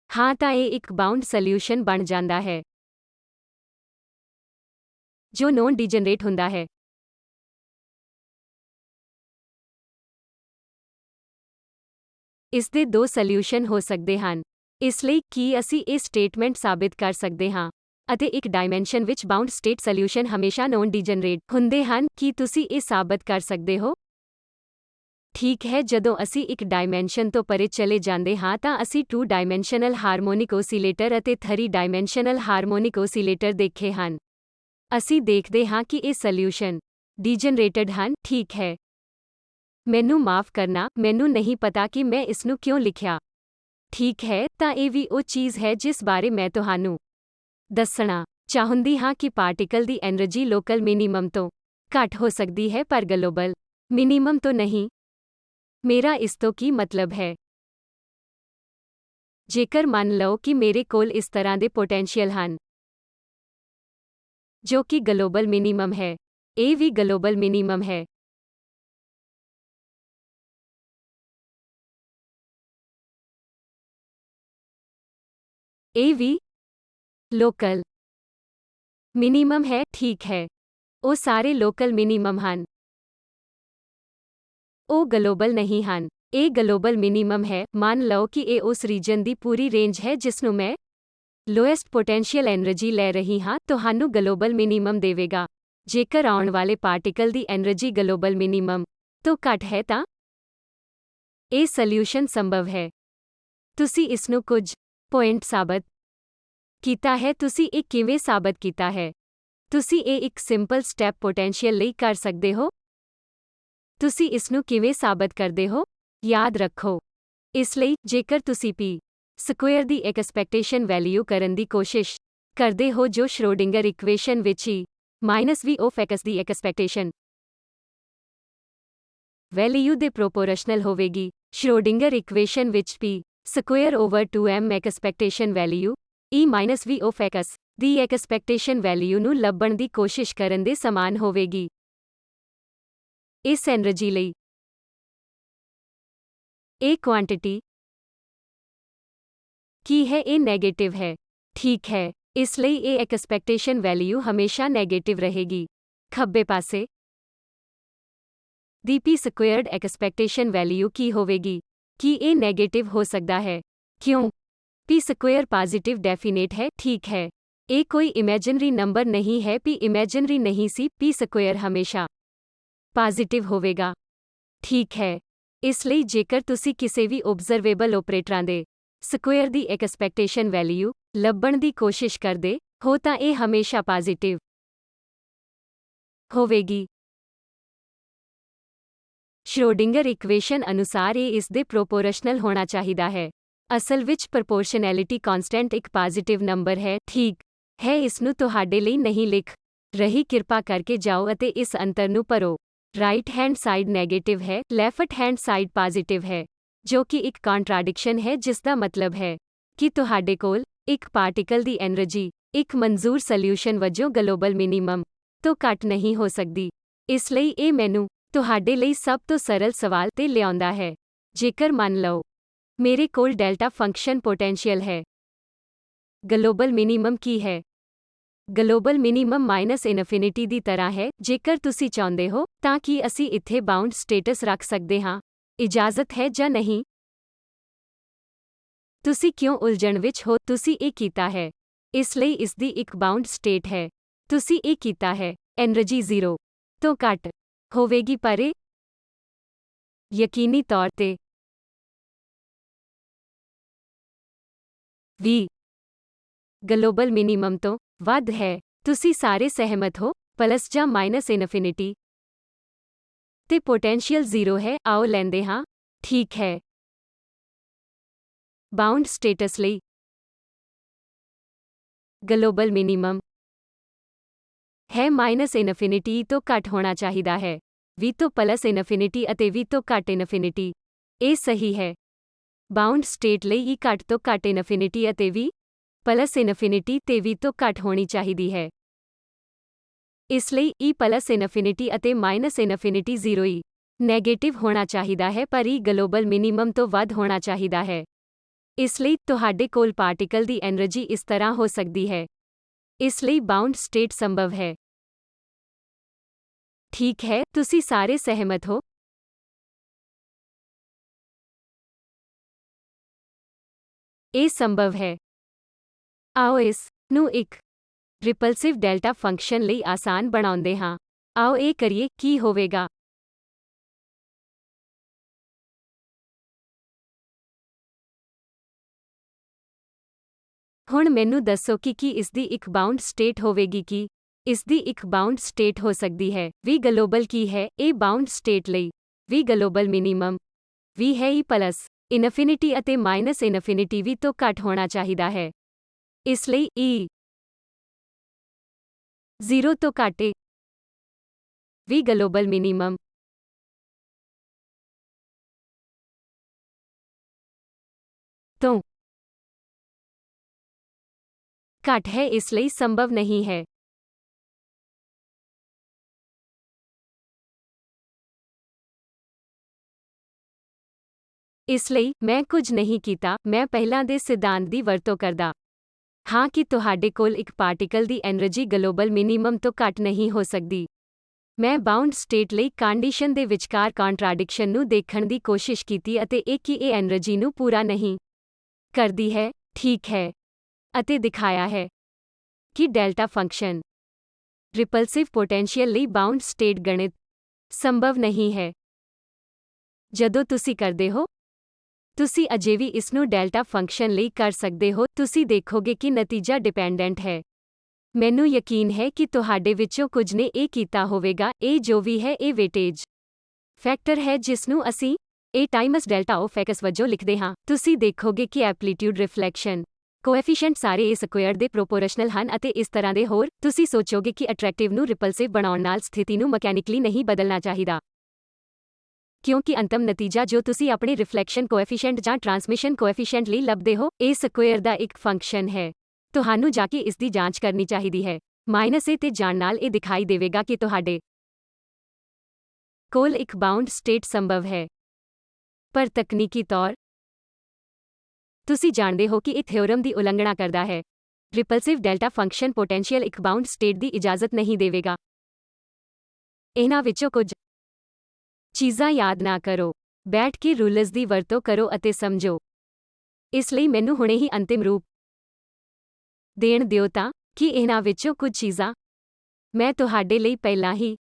ਹਾਂ ਤਾਂ ਇਹ ਇੱਕ ਬਾਉਂਡ ਸੋਲਿਊਸ਼ਨ ਬਣ ਜਾਂਦਾ ਹੈ ਜੋ ਨੋਨ ਡੀਜਨਰੇਟ ਹੁੰਦਾ ਹੈ। ਇਸ ਦੇ 2 ਸੋਲਿਊਸ਼ਨ ਹੋ ਸਕਦੇ ਹਨ। ਇਸ ਲਈ ਕੀ ਅਸੀਂ ਇਹ ਸਟੇਟਮੈਂਟ ਸਾਬਿਤ ਕਰ ਸਕਦੇ ਹਾਂ ਅਤੇ ਇੱਕ ਡਾਇਮੈਂਸ਼ਨ ਵਿੱਚ ਬਾਉਂਡ ਸਟੇਟ ਸੋਲਿਊਸ਼ਨ ਹਮੇਸ਼ਾ ਨੋਨ ਡੀਜਨਰੇਟ ਹੁੰਦੇ ਹਨ? ਕੀ ਤੁਸੀਂ ਇਹ ਸਾਬਤ ਕਰ ਸਕਦੇ ਹੋ? ਠੀਕ ਹੈ। ਜਦੋਂ ਅਸੀਂ ਇੱਕ ਡਾਇਮੈਂਸ਼ਨ ਤੋਂ ਪਰੇ ਚਲੇ ਜਾਂਦੇ ਹਾਂ ਤਾਂ ਅਸੀਂ 2 ਡਾਇਮੈਂਸ਼ਨਲ ਹਾਰਮੋਨਿਕ ਓਸੀਲੇਟਰ ਅਤੇ 3 ਡਾਇਮੈਂਸ਼ਨਲ ਹਾਰਮੋਨਿਕ ਓਸੀਲੇਟਰ ਦੇਖੇ ਹਨ। ਅਸੀਂ ਦੇਖਦੇ ਹਾਂ ਕਿ ਇਹ ਸੋਲਿਊਸ਼ਨ ਡੀਜਨਰੇਟਡ ਹਨ। ਠੀਕ ਹੈ। ਮੈਨੂੰ ਮਾਫ ਕਰਨਾ, ਮੈਨੂੰ ਨਹੀਂ ਪਤਾ ਕਿ ਮੈਂ ਇਸ ਨੂੰ ਕਿਉਂ ਲਿਖਿਆ। ਠੀਕ ਹੈ, ਤਾਂ ਇਹ ਵੀ ਉਹ ਚੀਜ਼ ਹੈ ਜਿਸ ਬਾਰੇ ਮੈਂ ਤੁਹਾਨੂੰ ਦੱਸਣਾ ਚਾਹੁੰਦੀ ਹਾਂ ਕਿ ਪਾਰਟੀਕਲ ਦੀ એનર્ਜੀ ਲੋਕਲ ਮਿਨੀਮਮ ਤੋਂ ਘੱਟ ਹੋ ਸਕਦੀ ਹੈ ਪਰ ਗਲੋਬਲ ਮਿਨੀਮਮ ਤੋਂ ਨਹੀਂ। ਮੇਰਾ ਇਸ ਤੋਂ ਕੀ ਮਤਲਬ ਹੈ? ਜੇਕਰ ਮੰਨ ਲਓ ਕਿ ਮੇਰੇ ਕੋਲ ਇਸ ਤਰ੍ਹਾਂ ਦੇ ਪੋਟੈਂਸ਼ੀਅਲ ਹਨ ਜੋ ਕਿ ਗਲੋਬਲ ਮਿਨੀਮਮ ਹੈ, ਇਹ ਵੀ ਗਲੋਬਲ ਮਿਨੀਮਮ ਹੈ। ਇਹ ਵੀ ਲੋਕਲ ਮਿਨੀਮਮ ਹੈ, ਠੀਕ ਹੈ। ਉਹ ਸਾਰੇ ਲੋਕਲ ਮਿਨੀਮਮ ਹਨ। ਉਹ ਗਲੋਬਲ ਨਹੀਂ ਹਨ। ਇਹ ਗਲੋਬਲ ਮਿਨੀਮਮ ਹੈ। ਮੰਨ ਲਓ ਕਿ ਇਹ ਉਸ ਰੀਜਨ ਦੀ ਪੂਰੀ ਰੇਂਜ ਹੈ ਜਿਸ ਨੂੰ ਮੈਂ ਲੋਐਸਟ ਪੋਟੈਂਸ਼ੀਅਲ એનર્ਜੀ ਲੈ ਰਹੀ ਹਾਂ, ਤੁਹਾਨੂੰ ਗਲੋਬਲ ਮਿਨੀਮਮ ਦੇਵੇਗਾ। ਜੇਕਰ ਆਉਣ ਵਾਲੇ ਪਾਰਟੀਕਲ ਦੀ એનર્ਜੀ ਗਲੋਬਲ ਮਿਨੀਮਮ ਤੋਂ ਘੱਟ ਹੈ ਤਾਂ ਇਹ ਸੋਲਿਊਸ਼ਨ ਸੰਭਵ ਹੈ। ਤੁਸੀਂ ਇਸ ਨੂੰ ਕੁਝ ਪੁਆਇੰਟ ਸਾਬਤ ਕੀਤਾ ਹੈ। ਤੁਸੀਂ ਇਹ ਕਿਵੇਂ ਸਾਬਤ ਕੀਤਾ ਹੈ? ਤੁਸੀਂ ਇਹ ਇੱਕ ਸਿੰਪਲ ਸਟੈਪ ਪੋਟੈਂਸ਼ੀਅਲ ਲਈ ਕਰ ਸਕਦੇ ਹੋ। ਤੁਸੀਂ ਇਸ ਨੂੰ ਕਿਵੇਂ ਸਾਬਤ ਕਰਦੇ ਹੋ? ਯਾਦ ਰੱਖੋ। ਇਸ ਲਈ, ਜੇਕਰ ਤੁਸੀਂ ਪੀ ਸਕੁਏਅਰ ਦੀ ਐਕਸਪੈਕਟੇਸ਼ਨ ਵੈਲਿਊ ਕਰਨ ਦੀ ਕੋਸ਼ਿਸ਼ ਕਰਦੇ ਹੋ ਜੋ ਸ਼੍ਰੋਡਿੰਗਰ ਇਕੁਏਸ਼ਨ ਵਿੱਚ ਹੀ -v of x the expectation value ਦੇ ਪ੍ਰੋਪੋਰਸ਼ਨਲ ਹੋਵੇਗੀ। ਸ਼੍ਰੋਡਿੰਗਰ ਇਕੁਏਸ਼ਨ ਵਿੱਚ p square over 2m expectation value -v of x the expectation value ਨੂੰ ਲੱਭਣ ਦੀ ਕੋਸ਼ਿਸ਼ ਕਰਨ ਦੇ ਸਮਾਨ ਹੋਵੇਗੀ। ਇਸ એનર્ਜੀ ਲਈ ਇਹ ਕੁਆਂਟੀਟੀ ਕੀ ਹੈ? ਇਹ ਨੈਗੇਟਿਵ ਹੈ। ਠੀਕ ਹੈ। ਇਸ ਲਈ ਇਹ ਐਕਸਪੈਕਟੇਸ਼ਨ ਵੈਲਿਊ ਹਮੇਸ਼ਾ ਨੈਗੇਟਿਵ ਰਹੇਗੀ। ਖੱਬੇ ਪਾਸੇ ਦੀ p ਸਕੁਏਅਰਡ ਐਕਸਪੈਕਟੇਸ਼ਨ ਵੈਲਿਊ ਕੀ ਹੋਵੇਗੀ? ਕੀ ਇਹ ਨੈਗੇਟਿਵ ਹੋ ਸਕਦਾ ਹੈ? ਕਿਉਂ? p ਸਕੁਏਅਰ ਪੋਜ਼ਿਟਿਵ ਡੈਫੀਨੇਟ ਹੈ। ਠੀਕ ਹੈ। ਇਹ ਕੋਈ ਇਮੇਜਿਨਰੀ ਨੰਬਰ ਨਹੀਂ ਹੈ। p ਇਮੇਜਿਨਰੀ ਨਹੀਂ ਸੀ। p ਸਕੁਏਅਰ ਹਮੇਸ਼ਾ ਪੋਜ਼ਿਟਿਵ ਹੋਵੇਗਾ। ਠੀਕ ਹੈ। ਇਸ ਲਈ ਜੇਕਰ ਤੁਸੀਂ ਕਿਸੇ ਵੀ ਓਬਜ਼ਰਵੇਬਲ ਓਪਰੇਟਰਾਂ ਦੇ ਸਕੁਏਅਰ ਦੀ ਐਕਸਪੈਕਟੇਸ਼ਨ ਵੈਲਿਊ ਲੱਭਣ ਦੀ ਕੋਸ਼ਿਸ਼ ਕਰਦੇ ਹੋ ਤਾਂ ਇਹ ਹਮੇਸ਼ਾ ਪੋਜ਼ਿਟਿਵ ਹੋਵੇਗੀ। ਸ਼੍ਰੋਡਿੰਗਰ ਇਕੁਏਸ਼ਨ ਅਨੁਸਾਰ ਇਹ ਇਸ ਦੇ ਪ੍ਰੋਪੋਰਸ਼ਨਲ ਹੋਣਾ ਚਾਹੀਦਾ ਹੈ। ਅਸਲ ਵਿੱਚ ਪ੍ਰੋਪੋਰਸ਼ਨੈਲਿਟੀ ਕਾਂਸਟੈਂਟ ਇੱਕ ਪੋਜ਼ਿਟਿਵ ਨੰਬਰ ਹੈ। ਠੀਕ ਹੈ। ਇਸ ਨੂੰ ਤੁਹਾਡੇ ਲਈ ਨਹੀਂ ਲਿਖ ਰਹੀ। ਕਿਰਪਾ ਕਰਕੇ ਜਾਓ ਅਤੇ ਇਸ ਅੰਤਰ ਨੂੰ ਭਰੋ। ਰਾਈਟ ਹੈਂਡ ਸਾਈਡ ਨੈਗੇਟਿਵ ਹੈ, ਲੈਫਟ ਹੈਂਡ ਸਾਈਡ ਪੋਜ਼ਿਟਿਵ ਹੈ, ਜੋ ਕਿ ਇੱਕ ਕੰਟਰਾਡਿਕਸ਼ਨ ਹੈ ਜਿਸ ਦਾ ਮਤਲਬ ਹੈ ਕਿ ਤੁਹਾਡੇ ਕੋਲ ਇੱਕ ਪਾਰਟੀਕਲ ਦੀ એનર્ਜੀ ਇੱਕ ਮਨਜ਼ੂਰ ਸੋਲਿਊਸ਼ਨ ਵਜੋਂ ਗਲੋਬਲ ਮਿਨੀਮਮ ਤੋਂ ਘੱਟ ਨਹੀਂ ਹੋ ਸਕਦੀ। ਇਸ ਲਈ ਇਹ ਮੈਨੂੰ ਤੁਹਾਡੇ ਲਈ ਸਭ ਤੋਂ ਸਰਲ ਸਵਾਲ ਤੇ ਲਿਆਉਂਦਾ ਹੈ। ਜੇਕਰ ਮੰਨ ਲਓ ਮੇਰੇ ਕੋਲ ਡੈਲਟਾ ਫੰਕਸ਼ਨ ਪੋਟੈਂਸ਼ੀਅਲ ਹੈ, ਗਲੋਬਲ ਮਿਨੀਮਮ ਕੀ ਹੈ? ਗਲੋਬਲ ਮਿਨੀਮਮ -ਇਨਫਿਨਿਟੀ ਦੀ ਤਰ੍ਹਾਂ ਹੈ। ਜੇਕਰ ਤੁਸੀਂ ਚਾਹੁੰਦੇ ਹੋ ਤਾਂ ਕੀ ਅਸੀਂ ਇੱਥੇ ਬਾਉਂਡ ਸਟੇਟਸ ਰੱਖ ਸਕਦੇ ਹਾਂ? ਇਜਾਜ਼ਤ ਹੈ ਜਾਂ ਨਹੀਂ? ਤੁਸੀਂ ਕਿਉਂ ਉਲਝਣ ਵਿੱਚ ਹੋ? ਤੁਸੀਂ ਇਹ ਕੀਤਾ ਹੈ। ਇਸ ਲਈ ਇਸ ਦੀ ਇੱਕ ਬਾਉਂਡ ਸਟੇਟ ਹੈ। ਤੁਸੀਂ ਇਹ ਕੀਤਾ ਹੈ। એનર્ਜੀ 0 ਤੋਂ ਘੱਟ ਹੋਵੇਗੀ ਪਰ ਇਹ ਯਕੀਨੀ ਤੌਰ ਤੇ ਵੀ ਗਲੋਬਲ ਮਿਨੀਮਮ ਤੋਂ ਵੱਧ ਹੈ। ਤੁਸੀਂ ਸਾਰੇ ਸਹਿਮਤ ਹੋ? ਪਲੱਸ ਜਾਂ -ਇਨਫਿਨਿਟੀ ਤੇ ਪੋਟੈਂਸ਼ੀਅਲ 0 ਹੈ। ਆਓ ਲੈਂਦੇ ਹਾਂ। ਠੀਕ ਹੈ। ਬਾਉਂਡ ਸਟੇਟਸ ਲਈ ਗਲੋਬਲ ਮਿਨੀਮਮ ਹੈ -ਇਨਫਿਨਿਟੀ ਤੋਂ ਘੱਟ ਹੋਣਾ ਚਾਹੀਦਾ ਹੈ। v ਤੋਂ +ਇਨਫਿਨਿਟੀ ਅਤੇ v ਤੋਂ ਘੱਟ ਇਨਫਿਨਿਟੀ। ਇਹ ਸਹੀ ਹੈ। ਬਾਉਂਡ ਸਟੇਟ ਲਈ e ਘੱਟ ਤੋਂ ਘੱਟ ਇਨਫਿਨਿਟੀ ਅਤੇ v +ਇਨਫਿਨਿਟੀ ਤੇ v ਤੋਂ ਘੱਟ ਹੋਣੀ ਚਾਹੀਦੀ ਹੈ। ਇਸ ਲਈ e +ਇਨਫਿਨਿਟੀ ਅਤੇ -ਇਨਫਿਨਿਟੀ 0 ਹੀ ਨੈਗੇਟਿਵ ਹੋਣਾ ਚਾਹੀਦਾ ਹੈ ਪਰ e ਗਲੋਬਲ ਮਿਨੀਮਮ ਤੋਂ ਵੱਧ ਹੋਣਾ ਚਾਹੀਦਾ ਹੈ। ਇਸ ਲਈ ਤੁਹਾਡੇ ਕੋਲ ਪਾਰਟੀਕਲ ਦੀ એનર્ਜੀ ਇਸ ਤਰ੍ਹਾਂ ਹੋ ਸਕਦੀ ਹੈ। ਇਸ ਲਈ ਬਾਉਂਡ ਸਟੇਟ ਸੰਭਵ ਹੈ। ਠੀਕ ਹੈ। ਤੁਸੀਂ ਸਾਰੇ ਸਹਿਮਤ ਹੋ? ਇਹ ਸੰਭਵ ਹੈ। ਆਓ ਇਸ ਨੂੰ ਇੱਕ ਰਿਪਲਸਿਵ ਡੈਲਟਾ ਫੰਕਸ਼ਨ ਲਈ ਆਸਾਨ ਬਣਾਉਂਦੇ ਹਾਂ। ਆਓ ਇਹ ਕਰੀਏ। ਕੀ ਹੋਵੇਗਾ? ਹੁਣ ਮੈਨੂੰ ਦੱਸੋ ਕਿ ਕੀ ਇਸ ਦੀ ਇੱਕ ਬਾਉਂਡ ਸਟੇਟ ਹੋਵੇਗੀ? ਕੀ ਇਸ ਦੀ ਇੱਕ ਬਾਉਂਡ ਸਟੇਟ ਹੋ ਸਕਦੀ ਹੈ? v ਗਲੋਬਲ ਕੀ ਹੈ? ਇਹ ਬਾਉਂਡ ਸਟੇਟ ਲਈ v ਗਲੋਬਲ ਮਿਨੀਮਮ v ਹੈ e ਇਨਫਿਨਿਟੀ ਅਤੇ -ਇਨਫਿਨਿਟੀ v ਤੋਂ ਘੱਟ ਹੋਣਾ ਚਾਹੀਦਾ ਹੈ। ਇਸ ਲਈ e 0 ਤੋਂ ਘੱਟ ਹੈ। v ਗਲੋਬਲ ਮਿਨੀਮਮ ਤੋਂ ਘੱਟ ਹੈ। ਇਸ ਲਈ ਸੰਭਵ ਨਹੀਂ ਹੈ। ਇਸ ਲਈ ਮੈਂ ਕੁਝ ਨਹੀਂ ਕੀਤਾ। ਮੈਂ ਪਹਿਲਾਂ ਦੇ ਸਿਧਾਂਤ ਦੀ ਵਰਤੋਂ ਕਰਦਾ ਹਾਂ ਕਿ ਤੁਹਾਡੇ ਕੋਲ ਇੱਕ ਪਾਰਟੀਕਲ ਦੀ એનર્ਜੀ ਗਲੋਬਲ ਮਿਨੀਮਮ ਤੋਂ ਘੱਟ ਨਹੀਂ ਹੋ ਸਕਦੀ। ਮੈਂ ਬਾਉਂਡ ਸਟੇਟ ਲਈ ਕੰਡੀਸ਼ਨ ਦੇ ਵਿਚਕਾਰ ਕੰਟਰਾਡਿਕਸ਼ਨ ਨੂੰ ਦੇਖਣ ਦੀ ਕੋਸ਼ਿਸ਼ ਕੀਤੀ ਅਤੇ ਇਹ ਕਿ ਇਹ એનર્ਜੀ ਨੂੰ ਪੂਰਾ ਨਹੀਂ ਕਰਦੀ ਹੈ, ਠੀਕ ਹੈ, ਅਤੇ ਦਿਖਾਇਆ ਹੈ ਕਿ ਡੈਲਟਾ ਫੰਕਸ਼ਨ ਰਿਪਲਸਿਵ ਪੋਟੈਂਸ਼ੀਅਲ ਲਈ ਬਾਉਂਡ ਸਟੇਟ ਗਣਿਤ ਸੰਭਵ ਨਹੀਂ ਹੈ। ਜਦੋਂ ਤੁਸੀਂ ਕਰਦੇ ਹੋ, ਤੁਸੀਂ ਅਜੇ ਵੀ ਇਸ ਨੂੰ ਡੈਲਟਾ ਫੰਕਸ਼ਨ ਲਈ ਕਰ ਸਕਦੇ ਹੋ, ਤੁਸੀਂ ਦੇਖੋਗੇ ਕਿ ਨਤੀਜਾ ਡਿਪੈਂਡੈਂਟ ਹੈ। ਮੈਨੂੰ ਯਕੀਨ ਹੈ ਕਿ ਤੁਹਾਡੇ ਵਿੱਚੋਂ ਕੁਝ ਨੇ ਇਹ ਕੀਤਾ ਹੋਵੇਗਾ। ਇਹ ਜੋ ਵੀ ਹੈ ਇਹ ਵੇਟੇਜ ਫੈਕਟਰ ਹੈ ਜਿਸ ਨੂੰ ਅਸੀਂ A Times delta of x ਵਜੋਂ ਲਿਖਦੇ ਹਾਂ। ਤੁਸੀਂ ਦੇਖੋਗੇ ਕਿ ਐਪਲੀਟਿਊਡ ਰਿਫਲੈਕਸ਼ਨ ਕੋਐਫੀਸ਼ੀਐਂਟ ਸਾਰੇ A ਸਕੁਆਇਰਡ ਦੇ ਪ੍ਰੋਪੋਰਸ਼ਨਲ ਹਨ ਅਤੇ ਇਸ ਤਰ੍ਹਾਂ ਦੇ ਹੋਰ। ਤੁਸੀਂ ਸੋਚੋਗੇ ਕਿ ਅਟਰੈਕਟਿਵ ਨੂੰ ਰਿਪਲਸਿਵ ਬਣਾਉਣ ਨਾਲ ਸਥਿਤੀ ਨੂੰ ਮਕੈਨਿਕਲੀ ਨਹੀਂ ਬਦਲਣਾ ਚਾਹੀਦਾ, ਕਿਉਂਕਿ ਅੰਤਮ ਨਤੀਜਾ ਜੋ ਤੁਸੀਂ ਆਪਣੇ ਰਿਫਲੈਕਸ਼ਨ ਕੋਐਫੀਸ਼ੀਐਂਟ ਜਾਂ ਟਰਾਂਸਮਿਸ਼ਨ ਕੋਐਫੀਸ਼ੀਐਂਟ ਲਈ ਲੱਭਦੇ ਹੋ, A ਸਕੁਆਇਰ ਦਾ ਇੱਕ ਫੰਕਸ਼ਨ ਹੈ। ਤੁਹਾਨੂੰ ਜਾ ਕੇ ਇਸ ਦੀ ਜਾਂਚ ਕਰਨੀ ਚਾਹੀਦੀ ਹੈ। -A ਤੇ ਜਾਣ ਨਾਲ ਇਹ ਦਿਖਾਈ ਦੇਵੇਗਾ ਕਿ ਤੁਹਾਡੇ ਕੋਲ ਇੱਕ ਬਾਉਂਡ ਸਟੇਟ ਸੰਭਵ ਹੈ। ਪਰ ਤਕਨੀਕੀ ਤੌਰ ਤੁਸੀਂ ਜਾਣਦੇ ਹੋ ਕਿ ਇਹ ਥਿਓਰਮ ਦੀ ਉਲੰਘਣਾ ਕਰਦਾ ਹੈ। ਰਿਪਲਸਿਵ ਡੈਲਟਾ ਫੰਕਸ਼ਨ ਪੋਟੈਂਸ਼ੀਅਲ ਇੱਕ ਬਾਉਂਡ ਸਟੇਟ ਦੀ ਇਜਾਜ਼ਤ ਨਹੀਂ ਦੇਵੇਗਾ। ਇਹਨਾਂ ਵਿੱਚੋਂ ਕੁਝ ਚੀਜ਼ਾਂ ਯਾਦ ਨਾ ਕਰੋ। ਬੈਠ ਕੇ ਰੂਲਰਸ ਦੀ ਵਰਤੋਂ ਕਰੋ ਅਤੇ ਸਮਝੋ। ਇਸ ਲਈ ਮੈਨੂੰ ਹੁਣੇ ਹੀ ਅੰਤਿਮ ਰੂਪ ਦੇਣ ਦਿਓ ਤਾਂ ਕਿ ਇਹਨਾਂ ਵਿੱਚੋਂ ਕੁਝ ਚੀਜ਼ਾਂ ਮੈਂ ਤੁਹਾਡੇ ਲਈ ਪਹਿਲਾਂ ਹੀ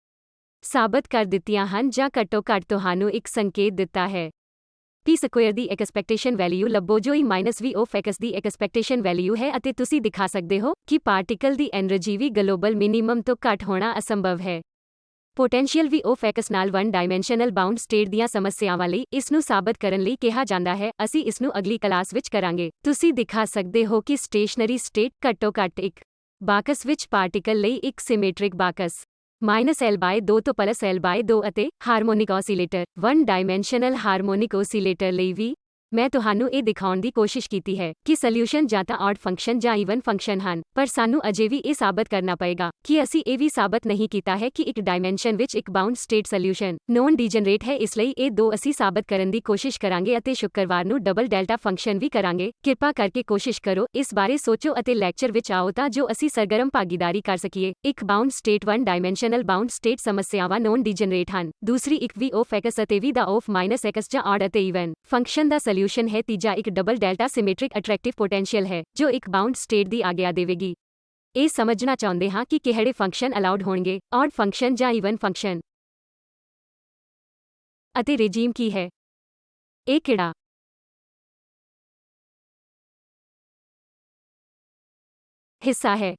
ਸਾਬਤ ਕਰ ਦਿੱਤੀਆਂ ਹਨ ਜਾਂ ਘੱਟੋ ਘੱਟ ਤੁਹਾਨੂੰ ਇੱਕ ਸੰਕੇਤ ਦਿੱਤਾ ਹੈ। P ਸਕੁਆਇਰ ਦੀ ਐਕਸਪੈਕਟੇਸ਼ਨ ਵੈਲਿਊ ਲੱਭੋ ਜੋ E-V of x the expectation value ਹੈ ਅਤੇ ਤੁਸੀਂ ਦਿਖਾ ਸਕਦੇ ਹੋ ਕਿ ਪਾਰਟੀਕਲ ਦੀ એનર્ਜੀ ਵੀ ਗਲੋਬਲ ਮਿਨੀਮਮ ਤੋਂ ਘੱਟ ਹੋਣਾ ਅਸੰਭਵ ਹੈ। ਪੋਟੈਂਸ਼ੀਅਲ V ਆਫ x ਨਾਲ ਵਨ ਡਾਇਮੈਂਸ਼ਨਲ ਬਾਉਂਡ ਸਟੇਟ ਦੀਆਂ ਸਮੱਸਿਆਵਾਂ ਲਈ ਇਸ ਨੂੰ ਸਾਬਤ ਕਰਨ ਲਈ ਕਿਹਾ ਜਾਂਦਾ ਹੈ। ਅਸੀਂ ਇਸ ਨੂੰ ਅਗਲੀ ਕਲਾਸ ਵਿੱਚ ਕਰਾਂਗੇ। ਤੁਸੀਂ ਦਿਖਾ ਸਕਦੇ ਹੋ ਕਿ ਸਟੇਸ਼ਨਰੀ ਸਟੇਟ ਘੱਟੋ ਘੱਟ ਇੱਕ ਬਾਕਸ ਵਿੱਚ ਪਾਰਟੀਕਲ ਲਈ ਇੱਕ ਸਿਮੈਟ੍ਰਿਕ ਬਾਕਸ -L/2 ਤੋਂ +L/2 ਅਤੇ ਹਾਰਮੋਨਿਕ ਔਸੀਲੇਟਰ ਵਨ ਡਾਇਮੈਂਸ਼ਨਲ ਹਾਰਮੋਨਿਕ ਔਸੀਲੇਟਰ ਲਈ ਵੀ ਮੈਂ ਤੁਹਾਨੂੰ ਇਹ ਦਿਖਾਉਣ ਦੀ ਕੋਸ਼ਿਸ਼ ਕੀਤੀ ਹੈ ਕਿ ਸੋਲਿਊਸ਼ਨ ਜਾਂ ਤਾਂ ਆਡ ਫੰਕਸ਼ਨ ਜਾਂ ਈਵਨ ਫੰਕਸ਼ਨ ਹਨ, ਪਰ ਸਾਨੂੰ ਅਜੇ ਵੀ ਇਹ ਸਾਬਤ ਕਰਨਾ ਪਏਗਾ ਕਿ ਅਸੀਂ ਇਹ ਵੀ ਸਾਬਤ ਨਹੀਂ ਕੀਤਾ ਹੈ ਕਿ ਇੱਕ ਡਾਇਮੈਂਸ਼ਨ ਵਿੱਚ ਇੱਕ bound state solution non degenerate ਹੈ। ਇਸ ਲਈ ਇਹ ਦੋ ਅਸੀਂ ਸਾਬਤ ਕਰਨ ਦੀ ਕੋਸ਼ਿਸ਼ ਕਰਾਂਗੇ ਅਤੇ ਸ਼ੁੱਕਰਵਾਰ ਨੂੰ ਡਬਲ ਡੈਲਟਾ ਫੰਕਸ਼ਨ ਵੀ ਕਰਾਂਗੇ। ਕਿਰਪਾ ਕਰਕੇ ਕੋਸ਼ਿਸ਼ ਕਰੋ, ਇਸ ਬਾਰੇ ਸੋਚੋ ਅਤੇ ਲੈਕਚਰ ਵਿੱਚ ਆਓ ਤਾਂ ਜੋ ਅਸੀਂ ਸਰਗਰਮ ਭਾਗੀਦਾਰੀ ਕਰ ਸਕੀਏ। ਇੱਕ bound state one dimensional bound state ਸਮੱਸਿਆਵਾਂ ਨੋਨ ਡੀਜਨਰੇਟ ਹਨ। ਦੂਸਰੀ ਇੱਕ V ਆਫ x ਅਤੇ V ਦਾ ਆਫ -x ਜਾਂ ਆਡ ਅਤੇ ਈਵਨ ਫੰਕਸ਼ਨ ਦਾ ਸੋਲਿਊਸ਼ਨ ਹੈ। ਤੀਜਾ ਇੱਕ double delta symmetric attractive potential ਹੈ ਜੋ ਇੱਕ ਬਾਉਂਡ ਸਟੇਟ ਦੀ ਆਗਿਆ ਦੇਵੇਗੀ। ਇਹ ਸਮਝਣਾ ਚਾਹੁੰਦੇ ਹਾਂ ਕਿ ਕਿਹੜੇ ਫੰਕਸ਼ਨ ਅਲਾਉਡ ਹੋਣਗੇ, ਆਡ ਫੰਕਸ਼ਨ ਜਾਂ ਈਵਨ ਫੰਕਸ਼ਨ, ਅਤੇ ਰੇਜੀਮ ਕੀ ਹੈ। ਇਹ ਕਿਹੜਾ ਹਿੱਸਾ ਹੈ